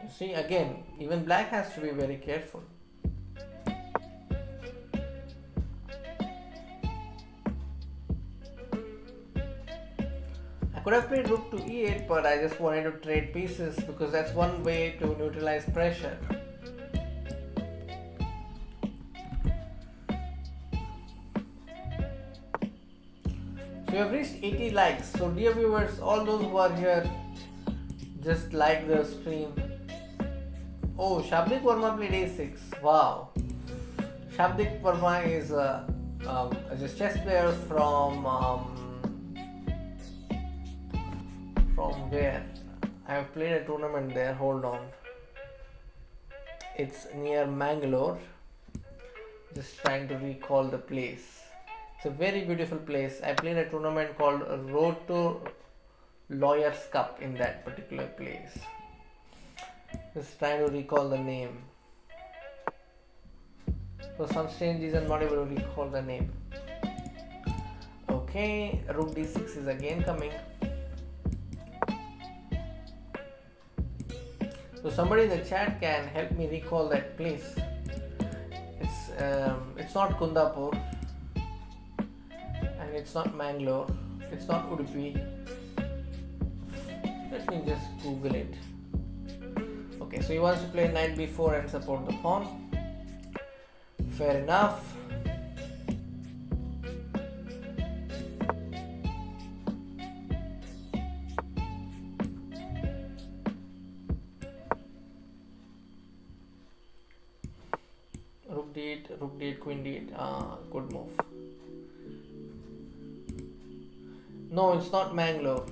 [SPEAKER 1] You see, again, even black has to be very careful. I could have played rook to e8, but I just wanted to trade pieces because that's one way to neutralize pressure. So we have reached 80 likes. So dear viewers, all those who are here, just like the stream. Oh, Shabdik Verma played a6. Wow. Shabdik Verma is a chess player from where? I have played a tournament there. Hold on. It's near Mangalore. Just trying to recall the place. It's a very beautiful place. I played a tournament called Road to Lawyers Cup in that particular place. Just trying to recall the name. For some strange reason, not able to recall the name. Okay, rook d6 is again coming. So somebody in the chat can help me recall that place. It's not Kundapur. And it's not Mangalore, it's not Udupi. Let me just Google it. Okay, so he wants to play knight b4 and support the pawn. Fair enough. Rook d8, queen d8. Good move. No, it's not Mangalore.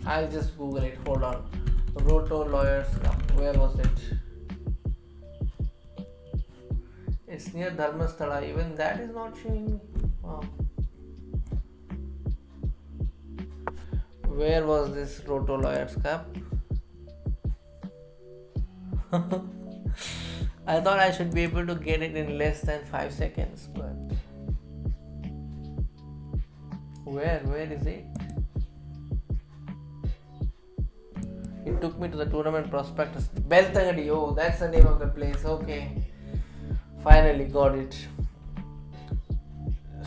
[SPEAKER 1] I'll just Google it. Hold on. Roto Lawyers Cup. Where was it? It's near Dharmasthala. Even that is not showing me. Wow. Where was this Roto Lawyers Cup? I thought I should be able to get it in less than 5 seconds, but where is it? It took me to the tournament prospectus. Beltangadi, oh, that's the name of the place. Okay, finally got it.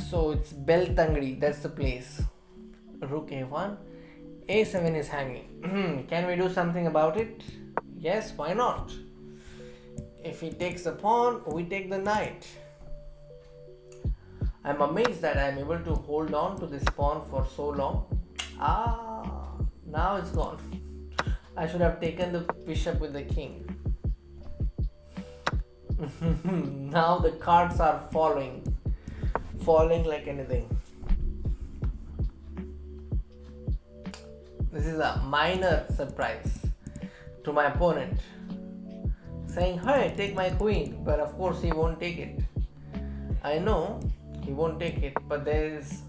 [SPEAKER 1] So it's Beltangadi, that's the place. Rook A1, A7 is hanging. Can we do something about it? Yes, why not? If he takes the pawn, we take the knight. I'm amazed that I'm able to hold on to this pawn for so long. Now it's gone. I should have taken the bishop with the king. Now the cards are falling like anything. This is a minor surprise to my opponent, saying, hey, take my queen, but of course he won't take it. I know he won't take it, but there is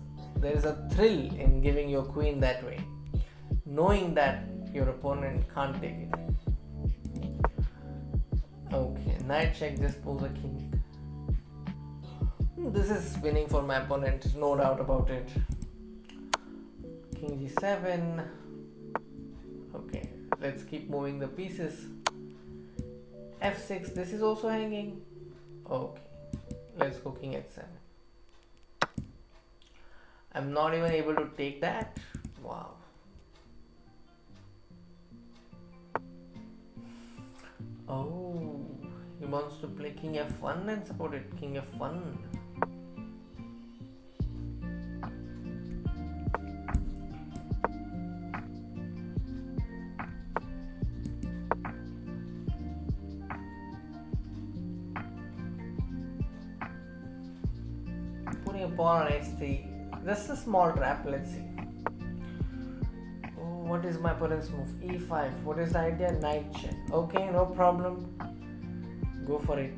[SPEAKER 1] a thrill in giving your queen that way, knowing that your opponent can't take it. Okay, knight check, just pull the king. This is winning for my opponent, no doubt about it. King g7. Okay, let's keep moving the pieces. f6, this is also hanging. Okay, let's go king h7. I'm not even able to take that. Wow. Oh, he wants to play king f1 and support it. King f1. Putting a pawn on h3. Just a small trap. Let's see. Oh, what is my opponent's move? e5. What is the idea? Knight check. Okay, no problem. Go for it.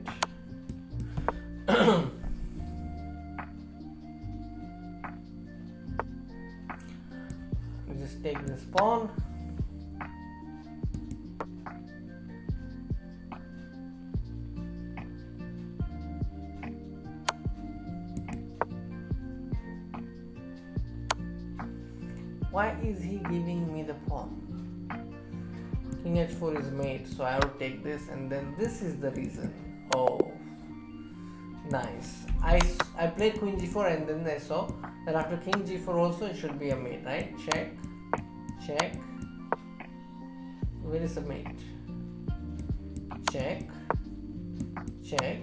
[SPEAKER 1] Just take this pawn. Why is he giving me the pawn? King h4 is mate, so I would take this, and then this is the reason. Oh, nice. I played queen g4, and then I saw that after king g4 also it should be a mate, right? Check, check. Where is the mate? Check, check,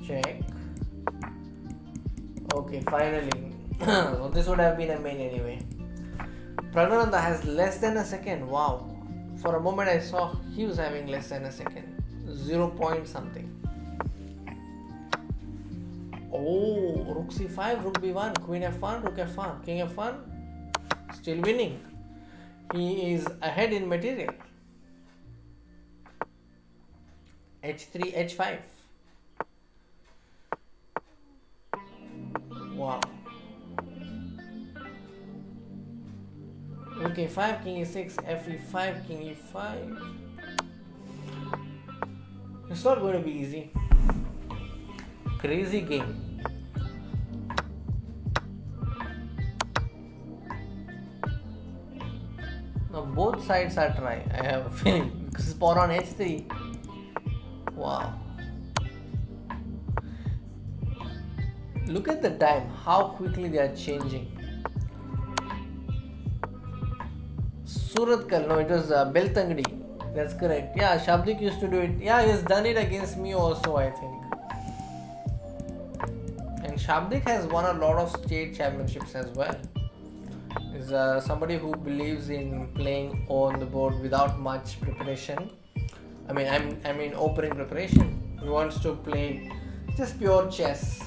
[SPEAKER 1] check. Okay, finally. So this would have been a mate anyway. Praggnanandhaa has less than a second. Wow. For a moment I saw he was having less than a second. 0 point something. Oh, rook c5, rook b1, queen f1, rook f1, king f1. Still winning. He is ahead in material. h3, h5. Wow. Rook a5, king e6, fe5, king e5. It's not going to be easy. Crazy game. Now both sides are trying. I have a feeling. Pawn on h3. Wow. Look at the time. How quickly they are changing. Suratkal, no, it was Beltangadi. That's correct. Yeah, Shabdik used to do it. Yeah, he has done it against me also, I think. And Shabdik has won a lot of state championships as well. He's somebody who believes in playing on the board without much preparation. I mean opening preparation. He wants to play just pure chess.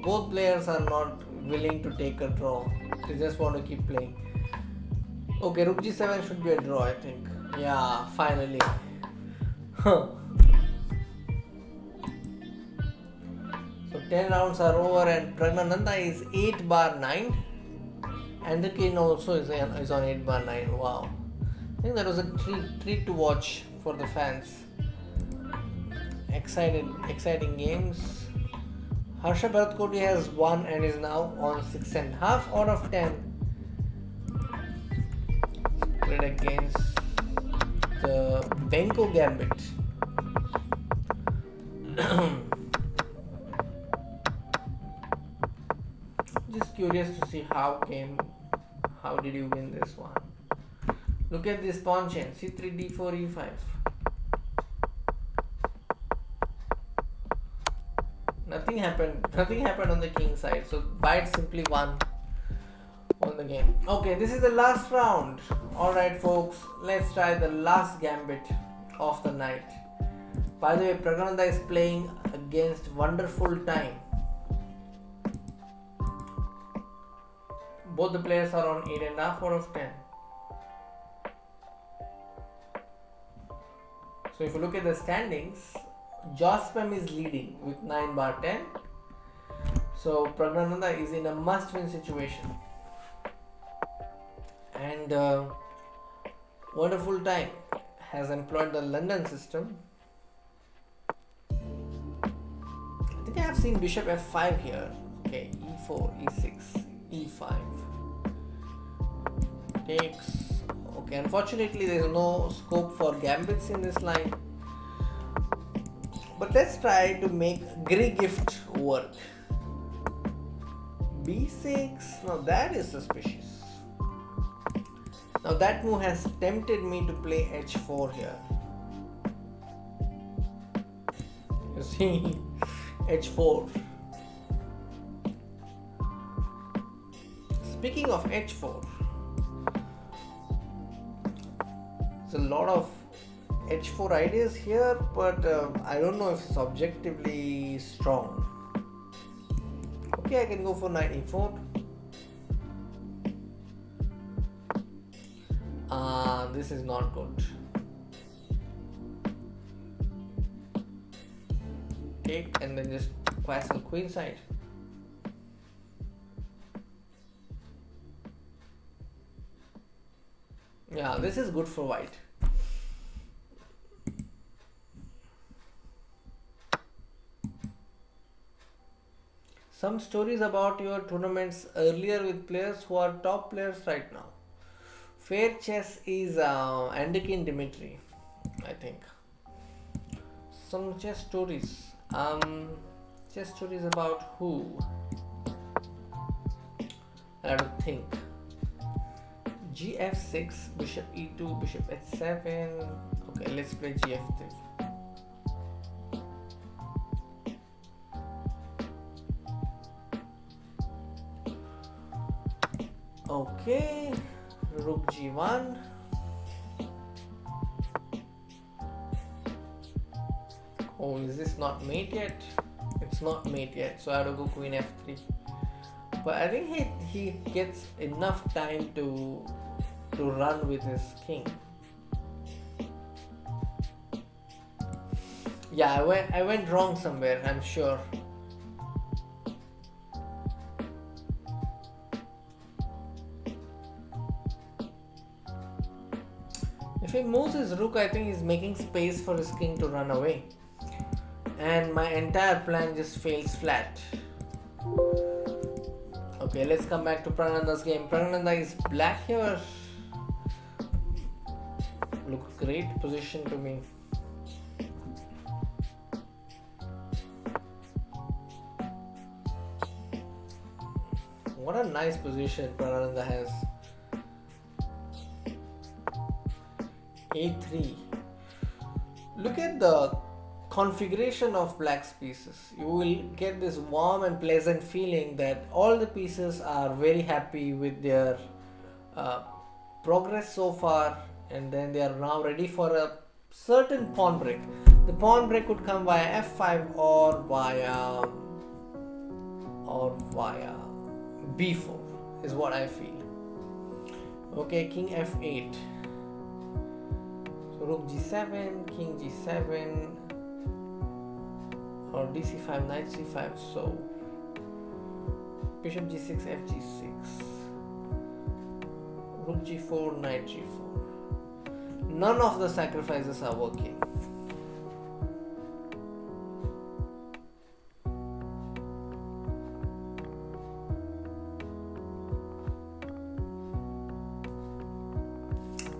[SPEAKER 1] Both players are not willing to take a draw. They just want to keep playing. Okay, rook g7 should be a draw, I think. Yeah, finally. Huh. So 10 rounds are over and Praggnanandhaa is 8 bar 9. And the king also is on 8 bar 9. Wow. I think that was a treat to watch for the fans. Exciting games. Harsha Bharatkoti has won and is now on 6.5 out of 10. Played against the Benko Gambit. Just curious to see how did you win this one. Look at this pawn chain, c3, d4, e5. Nothing happened on the king side, so white simply won the game. Okay, this is the last round. Alright folks, let's try the last gambit of the night. By the way, Praggnanandhaa is playing against Wonderful Time. Both the players are on 8.5 out of 10. So if you look at the standings, Jospem is leading with 9 bar 10. So Praggnanandhaa is in a must-win situation. And Wonderful Time has employed the London system. I think I have seen bishop f5 here. Okay, e4, e6, e5. Takes. Okay, unfortunately there is no scope for gambits in this line. But let's try to make Gift work. b6. Now that is suspicious. Now that move has tempted me to play h4 here. You see, h4. Speaking of h4, there's a lot of h4 ideas here, but I don't know if it's objectively strong. Okay, I can go for knight e4. This is not good. Take and then just castle queenside. Yeah, this is good for white. Some stories about your tournaments earlier with players who are top players right now. Fair Chess is Andikin Dimitri, I think. Some chess stories. Chess stories about who? I have to think. gf6, bishop e2, bishop h7. Okay, let's play gf3. Okay, rook g1. Oh, is this not mate yet? It's not mate yet, so I have to go queen f3. But I think he gets enough time to run with his king. Yeah, I went wrong somewhere, I'm sure. If he moves his rook, I think he's making space for his king to run away. And my entire plan just fails flat. Okay, let's come back to Praggnanandhaa's game. Praggnanandhaa is black here. Look, great position to me. What a nice position Praggnanandhaa has. A3. Look at the configuration of black's pieces. You will get this warm and pleasant feeling that all the pieces are very happy with their progress so far, and then they are now ready for a certain pawn break. The pawn break could come via f5 or via b4 is what I feel. Okay, king f8. So rook g7, king g7, or dc5, knight c5. So bishop g6, f g6, rook g4, knight g4. None of the sacrifices are working.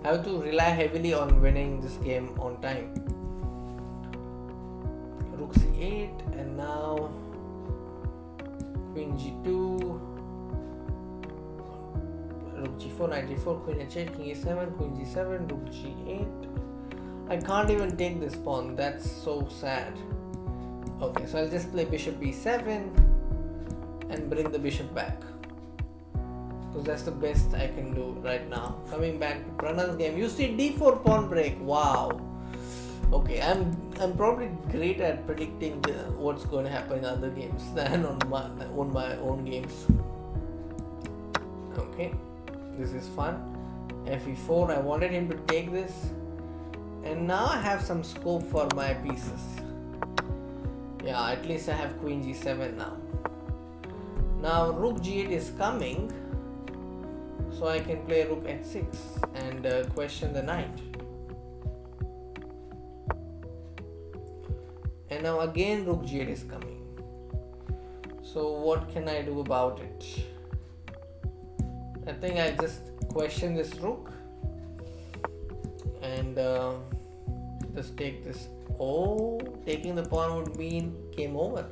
[SPEAKER 1] I have to rely heavily on winning this game on time. Rook c8, and now queen g2, rook g4, knight g4, queen h8, king e7, queen g7, rook g8. I can't even take this pawn, that's so sad. Okay, so I'll just play bishop b7 and bring the bishop back, because that's the best I can do right now. Coming back to Praggnanandhaa's game, you see d4 pawn break. Wow. Okay, I'm probably great at predicting what's going to happen in other games than on my own games. Okay, this is fun. fe4. I wanted him to take this, and now I have some scope for my pieces. Yeah, at least I have queen g7 now. Now rook g8 is coming, so I can play rook h6 and question the knight. And now again rook g8 is coming. So what can I do about it? I think I just question this rook and just take this. Oh, taking the pawn would mean game over.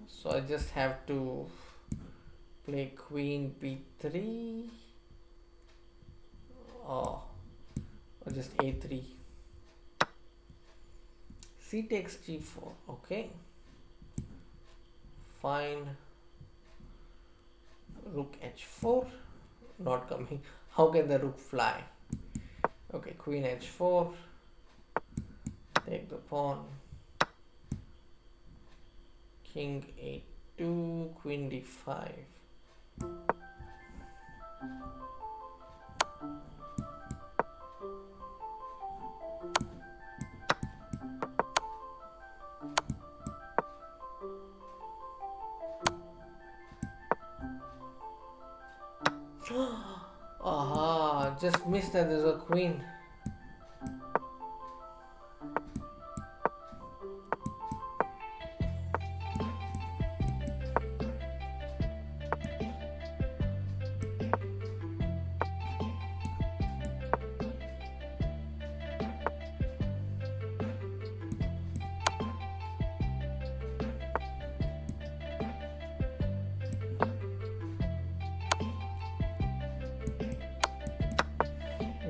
[SPEAKER 1] So I just have to play queen b3, or just a3. C takes g4. Okay, fine. Rook h4, not coming. How can the rook fly? Okay, queen h4, take the pawn, king a2, queen d5. Aha, just missed that there's a queen.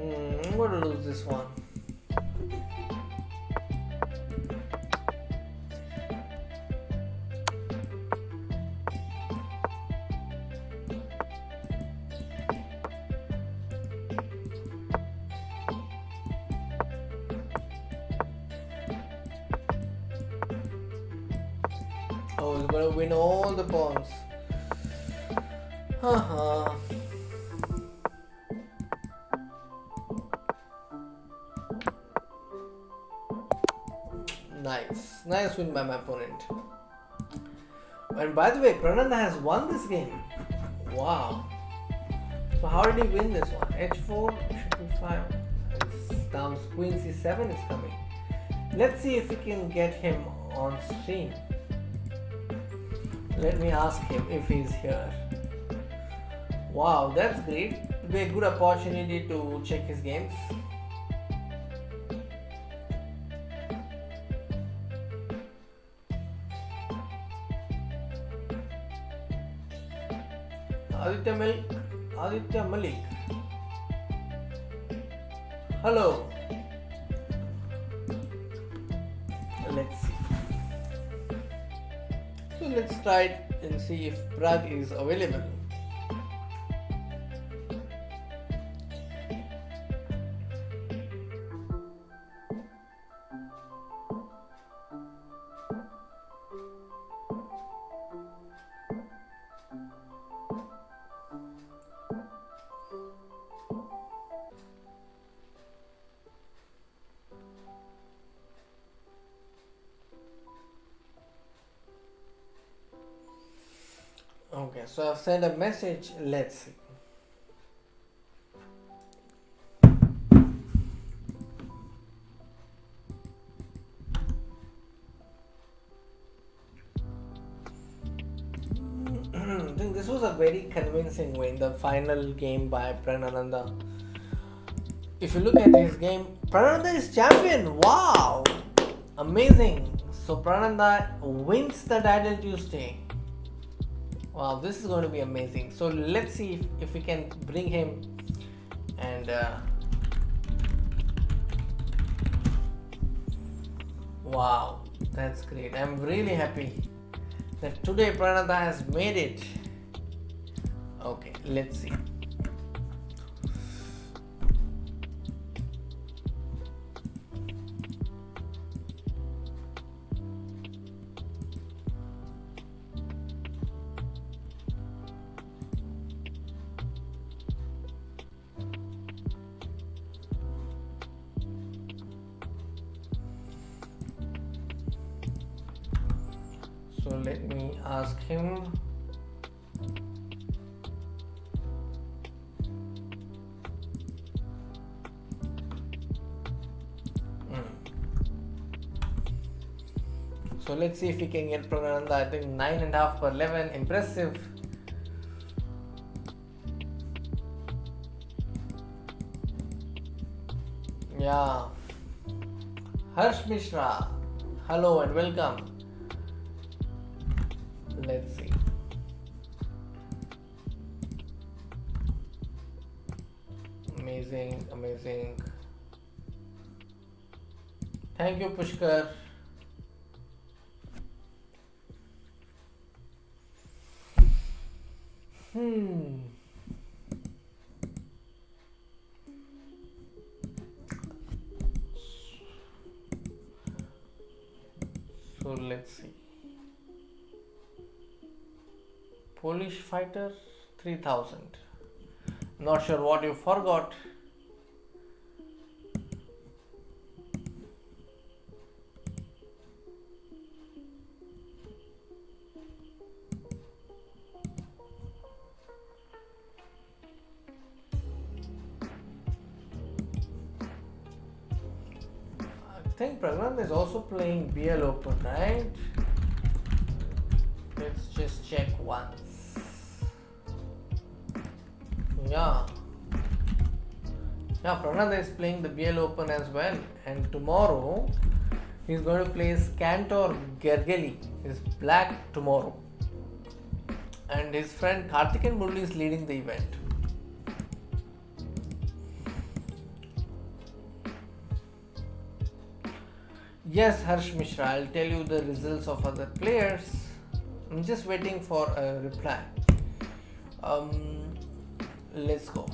[SPEAKER 1] I'm going to lose this one. Oh, he's going to win all the pawns. Haha. Nice win by my opponent. And by the way, Praggnanandhaa has won this game. Wow. So how did he win this one? h4, bishop e5. Now queen c7 is coming. Let's see if we can get him on stream. Let me ask him if he's here. Wow, that's great. It'll be a good opportunity to check his games. Aditya Malik. Hello. Let's see. So let's try it and see if Prag is available. Okay, so I've sent a message. Let's see. I think this was a very convincing win, the final game by Praggnanandhaa. If you look at his game, Praggnanandhaa is champion. Wow, amazing. So Praggnanandhaa wins the title Tuesday. Wow, this is going to be amazing. So let's see if we can bring him and wow, that's great. I'm really happy that today Praggnanandhaa has made it. Okay, let's see. So let me ask him. So let's see if we can get Praggnanandhaa. I think 9.5 per 11. Impressive. Yeah. Harsh Mishra. Hello and welcome. Let's see. Amazing, amazing. Thank you, Pushkar. So let's see. Polish fighter 3000. Not sure what you forgot. I think Praggnanandhaa is also playing BL Open, right? Let's just check once. Yeah, Praggnanandhaa is playing the BL Open as well, and tomorrow he's going to play Cantor Gergely. He's black tomorrow, and his friend Karthikeyan Murali is leading the event. Yes, Harsh Mishra, I'll tell you the results of other players. I'm just waiting for a reply. Let's go.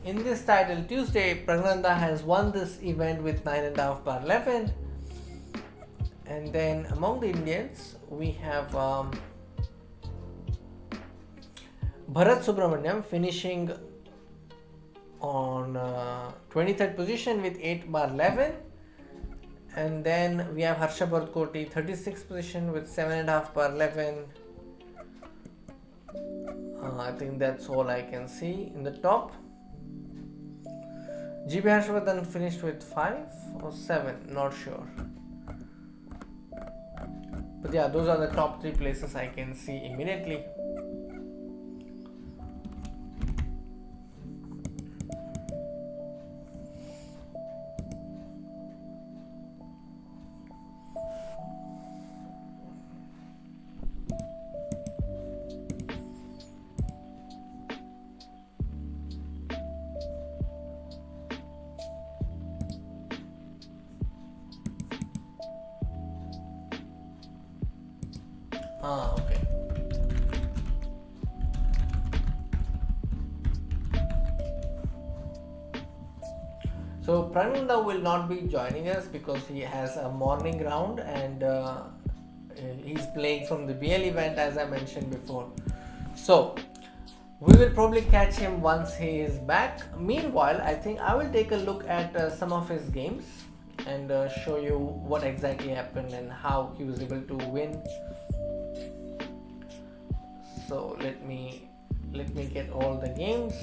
[SPEAKER 1] In this title Tuesday, Praggnanandhaa has won this event with 9.5 per 11. And then among the Indians, we have Bharat Subramaniam finishing on 23rd position with 8 bar 11. And then we have Harsha Bhartkoti 36th position with 7.5 per 11. I think that's all I can see in the top. GB Harshvardhan finished with 5 or 7, not sure. But yeah, those are the top 3 places I can see immediately. Okay. So Praggnanandhaa will not be joining us because he has a morning round and he's playing from the BL event as I mentioned before. So we will probably catch him once he is back. Meanwhile, I think I will take a look at some of his games and show you what exactly happened and how he was able to win. So let me get all the games.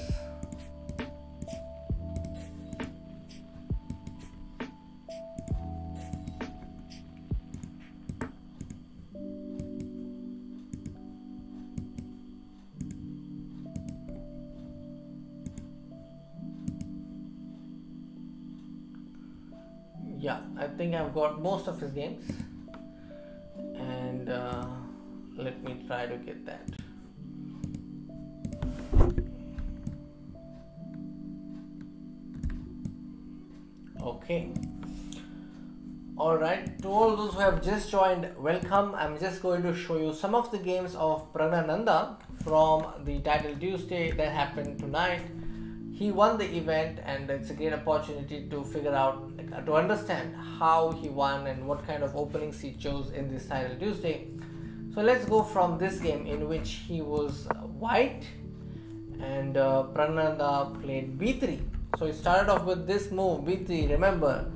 [SPEAKER 1] Yeah, I think I've got most of his games, and let me try to get that. Okay. Alright, to all those who have just joined, welcome. I'm just going to show you some of the games of Praggnanandhaa from the Title Tuesday that happened tonight. He won the event, and it's a great opportunity to figure out, to understand how he won and what kind of openings he chose in this Title Tuesday. So let's go from this game in which he was white, and Praggnanandhaa played b3. So he started off with this move, b3, remember,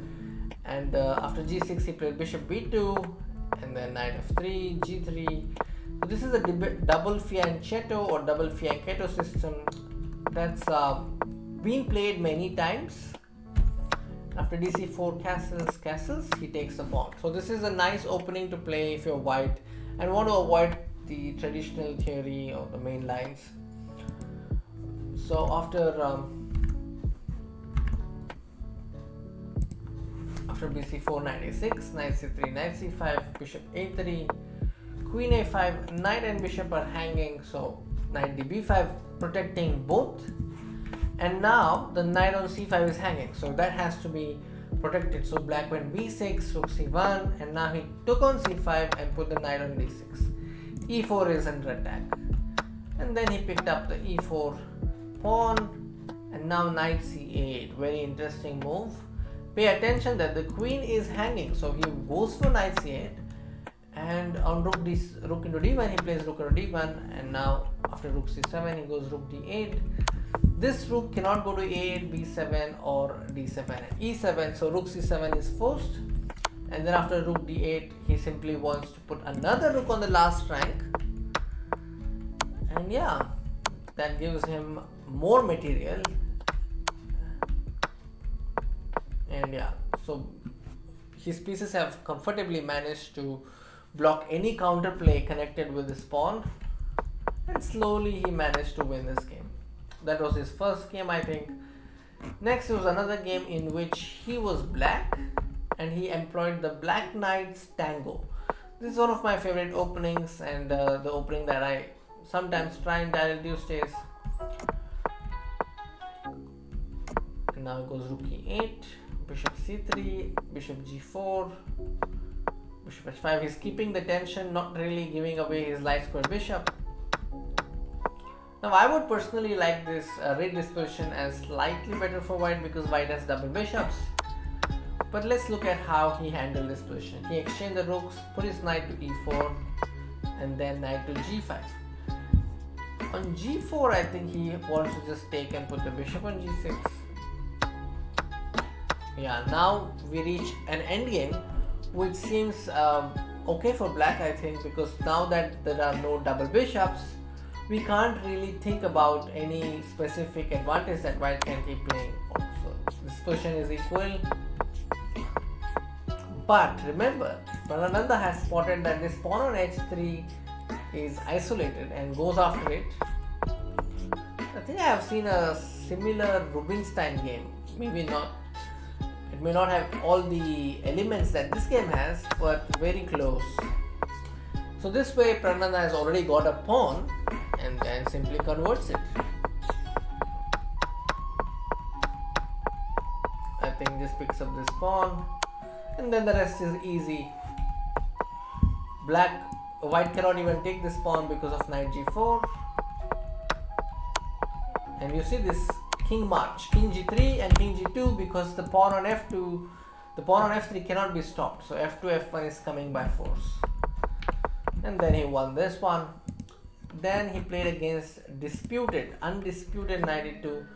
[SPEAKER 1] and after g6 he played bishop b2, and then knight f3, g3. So this is a double fianchetto or double fianchetto system that's been played many times. After dc4 castles, he takes the pawn. So this is a nice opening to play if you're white and want to avoid the traditional theory or the main lines. So after bc4, knight a6, knight c3, knight c5, bishop a3, queen a5, knight and bishop are hanging, so knight db5 protecting both, and now the knight on c5 is hanging, so that has to be protected. So black went b6, rook c1, and now he took on c5 and put the knight on d6. e4 is under attack, and then he picked up the e4 pawn, and now knight c8, very interesting move. Pay attention that the queen is hanging, so he goes for knight c8, and on rook into d1 he plays rook into d1, and now after rook c7 he goes rook d8. This rook cannot go to a8, b7 or d7 and e7, so rook c7 is forced, and then after rook d8 he simply wants to put another rook on the last rank, and yeah, that gives him more material. And yeah, so his pieces have comfortably managed to block any counterplay connected with his pawn, and slowly he managed to win this game. That was his first game, I think. Next was another game in which he was black and he employed the Black Knight's Tango. This is one of my favorite openings, and the opening that I sometimes try in Title Tuesdays. And now it goes rook e8, bishop c3, bishop g4, bishop h5. He's keeping the tension, not really giving away his light square bishop. Now I would personally like this read this position as slightly better for white because white has double bishops. But let's look at how he handled this position. He exchanged the rooks, put his knight to e4, and then knight to g5. On g4 I think he wants to just take and put the bishop on g6. Yeah, now we reach an endgame which seems okay for black, I think, because now that there are no double bishops, we can't really think about any specific advantage that white can keep playing. So this position is equal. But remember, Praggnanandhaa has spotted that this pawn on h3 is isolated and goes after it. I think I have seen a similar Rubinstein game. Maybe not. It may not have all the elements that this game has, but very close. So this way Praggnanandhaa has already got a pawn and then simply converts it. I think this picks up this pawn, and then the rest is easy. White cannot even take this pawn because of knight g4. And you see this king march, king g3 and king g2, because the pawn on f3 cannot be stopped. So f2, f1 is coming by force. And then he won this one. Then he played against undisputed knight e2.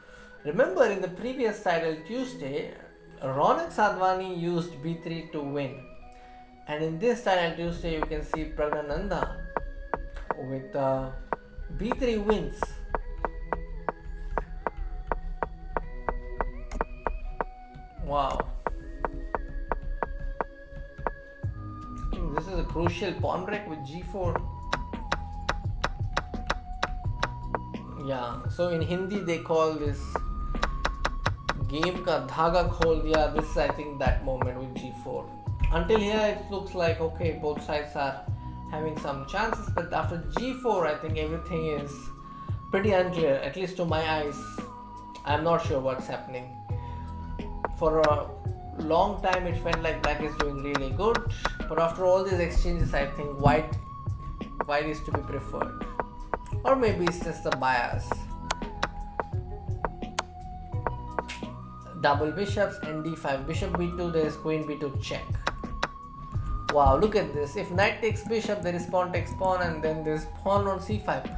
[SPEAKER 1] Remember, in the previous Title Tuesday, Ronak Sadhwani used b3 to win. And in this Title Tuesday, you can see Praggnanandhaa with b3 wins. Wow. I think this is a crucial pawn break with g4. Yeah, so in Hindi they call this game ka dhaga khol diya. This is, I think, that moment with g4. Until here it looks like okay, both sides are having some chances, but after g4 I think everything is pretty unclear, at least to my eyes. I'm not sure what's happening. For a long time it felt like black is doing really good, but after all these exchanges I think white is to be preferred, or maybe it's just the bias. Double bishops and d5, bishop b2, there is queen b2 check. Wow, look at this. If knight takes bishop, there is pawn takes pawn, and then there is pawn on c5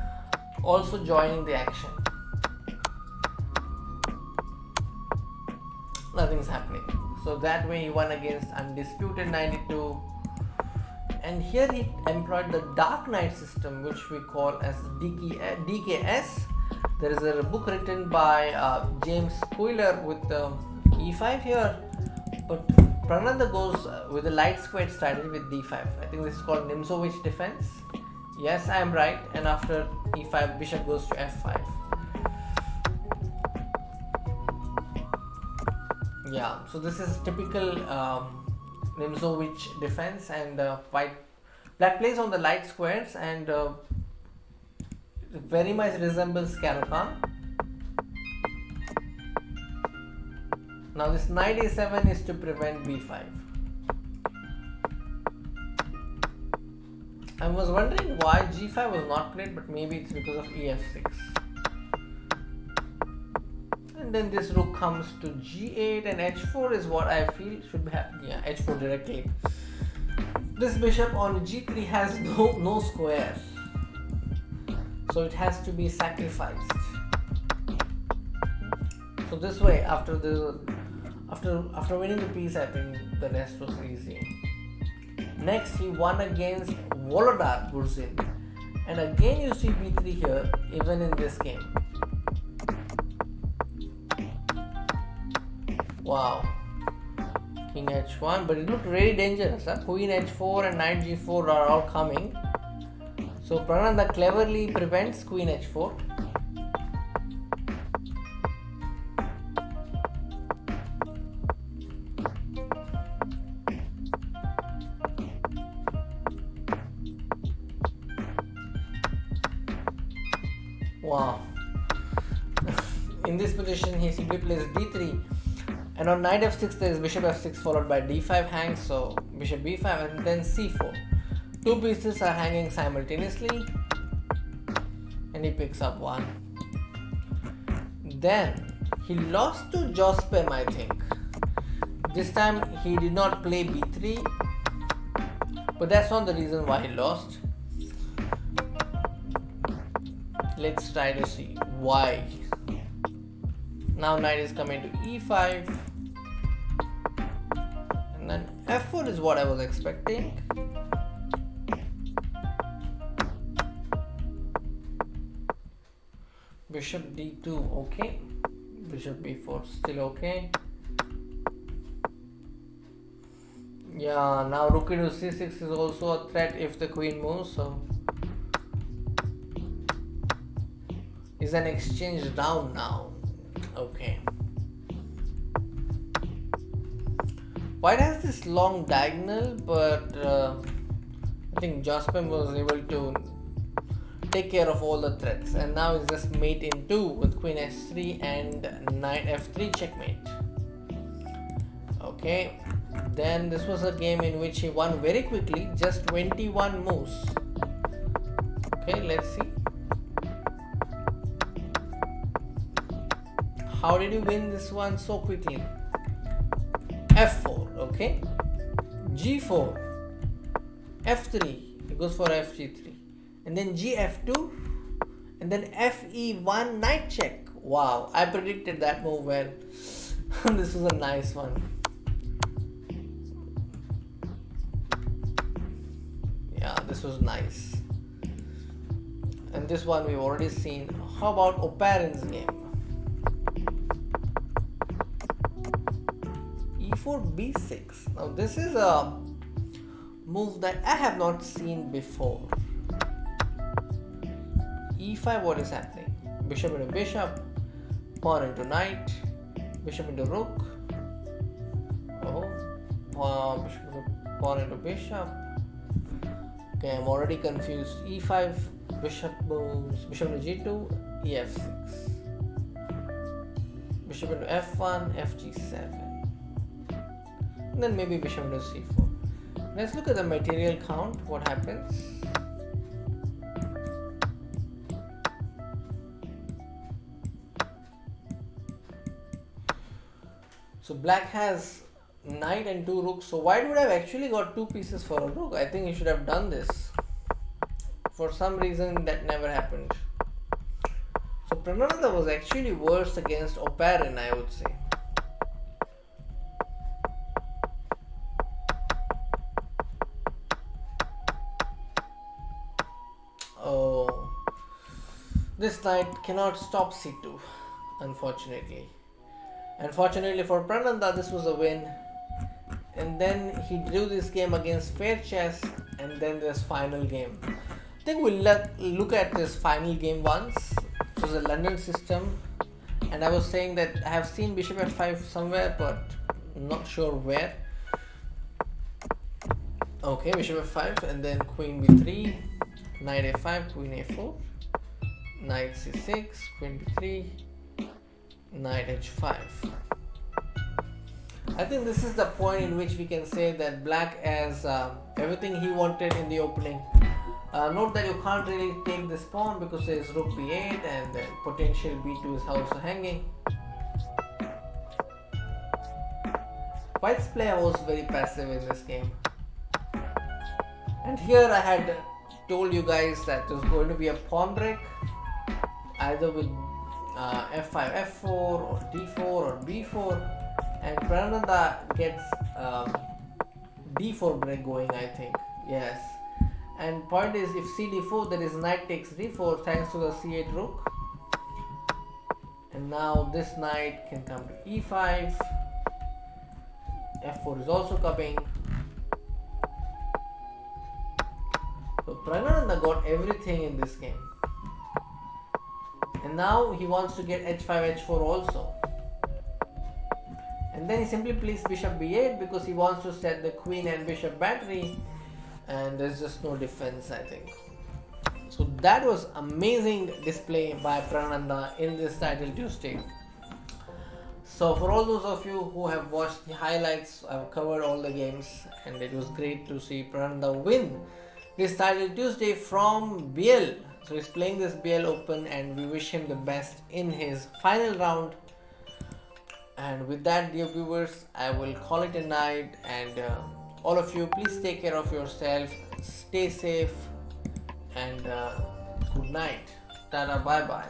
[SPEAKER 1] also joining the action. Nothing's happening. So that way he won against undisputed 92. And here he employed the dark knight system, which we call as DKS. There is a book written by James Squiller with e5 here, but Praggnanandhaa goes with a light squared strategy with d5. I think this is called Nimzowitsch defense. Yes, I am right. And after e5, bishop goes to f5. Yeah, so this is typical Nimzowitsch defense, and black plays on the light squares, and very much resembles Caro-Kann. Now this knight a7 is to prevent b5. I was wondering why g5 was not played, but maybe it's because of ef6. And then this rook comes to g8, and h4 is what I feel should be happening. Yeah, h4 directly. This bishop on g3 has no square, so it has to be sacrificed. So this way, after winning the piece, I think the rest was easy. Next, he won against Volodar Burzin, and again you see b3 here, even in this game. Wow, king h1, but it looked really dangerous. Huh? Queen h4 and knight g4 are all coming. So Praggnanandhaa cleverly prevents queen h4. Wow. In this position he simply plays d3, and on knight f6 there is bishop f6 followed by d5 hangs, so bishop b5 and then c4. Two pieces are hanging simultaneously, and he picks up one. Then he lost to Jospem, I think. This time he did not play b3, but that's not the reason why he lost. Let's try to see why. Now knight is coming to e5, and then f4 is what I was expecting. Bishop d2, okay. Bishop b4, still okay. Yeah, now rook into c6 is also a threat if the queen moves, so is an exchange down now. Okay. White has this long diagonal, but I think Jospem was able to take care of all the threats, and now it's just mate in 2 with queen h3 and knight f3 checkmate. Okay, then this was a game in which he won very quickly, just 21 moves. Okay, let's see. How did you win this one so quickly? f4, okay. g4, f3, he goes for fg3, and then gf2, and then fe1 knight check. Wow, I predicted that move well. This was a nice one. Yeah, this was nice. and this one we've already seen. How about Oparin's game? E4 B6. Now this is a move that I have not seen before. E5, what is happening? Bishop into bishop, pawn into knight, bishop into rook. Oh, pawn into bishop. Okay, I'm already confused. E5, bishop moves, bishop into G2, EF6. Bishop into F1, FG7. And then maybe bishop into C4. Let's look at the material count, what happens. So black has knight and 2 rooks. So why would I have actually got 2 pieces for a rook? I think you should have done this. For some reason that never happened. So Praggnanandhaa was actually worse against Oparin, I would say. Oh, this knight cannot stop C2, unfortunately. And fortunately for Praggnanandhaa, this was a win. And then he drew this game against Fair Chess, and then this final game. I think we'll look at this final game once. It was a London system, and I was saying that I have seen bishop f5 somewhere, but not sure where. Okay, bishop f5, and then queen b3, knight a5, queen a4, knight c6, queen b3, knight h5. I think this is the point in which we can say that black has everything he wanted in the opening. Note that you can't really take this pawn because there is rook b8 and then potential b2 is also hanging. White's player was very passive in this game. And here I had told you guys that there's going to be a pawn break, either with f5, f4 or d4 or b4, and Praggnanandhaa gets d4 break going, I think. Yes. And point is, if cd4, there is knight takes d4 thanks to the c8 rook. And now this knight can come to e5. f4 is also coming. So Praggnanandhaa got everything in this game. And now he wants to get h5, h4 also. And then he simply plays bishop b8 because he wants to set the queen and bishop battery, and there's just no defense, I think. So that was amazing display by Praggnanandhaa in this Title Tuesday. So for all those of you who have watched the highlights, I've covered all the games, and it was great to see Praggnanandhaa win this Title Tuesday from BL. So he's playing this BL Open, and we wish him the best in his final round. And with that, dear viewers, I will call it a night, and all of you, please take care of yourself, stay safe, and good night. Tada, bye bye.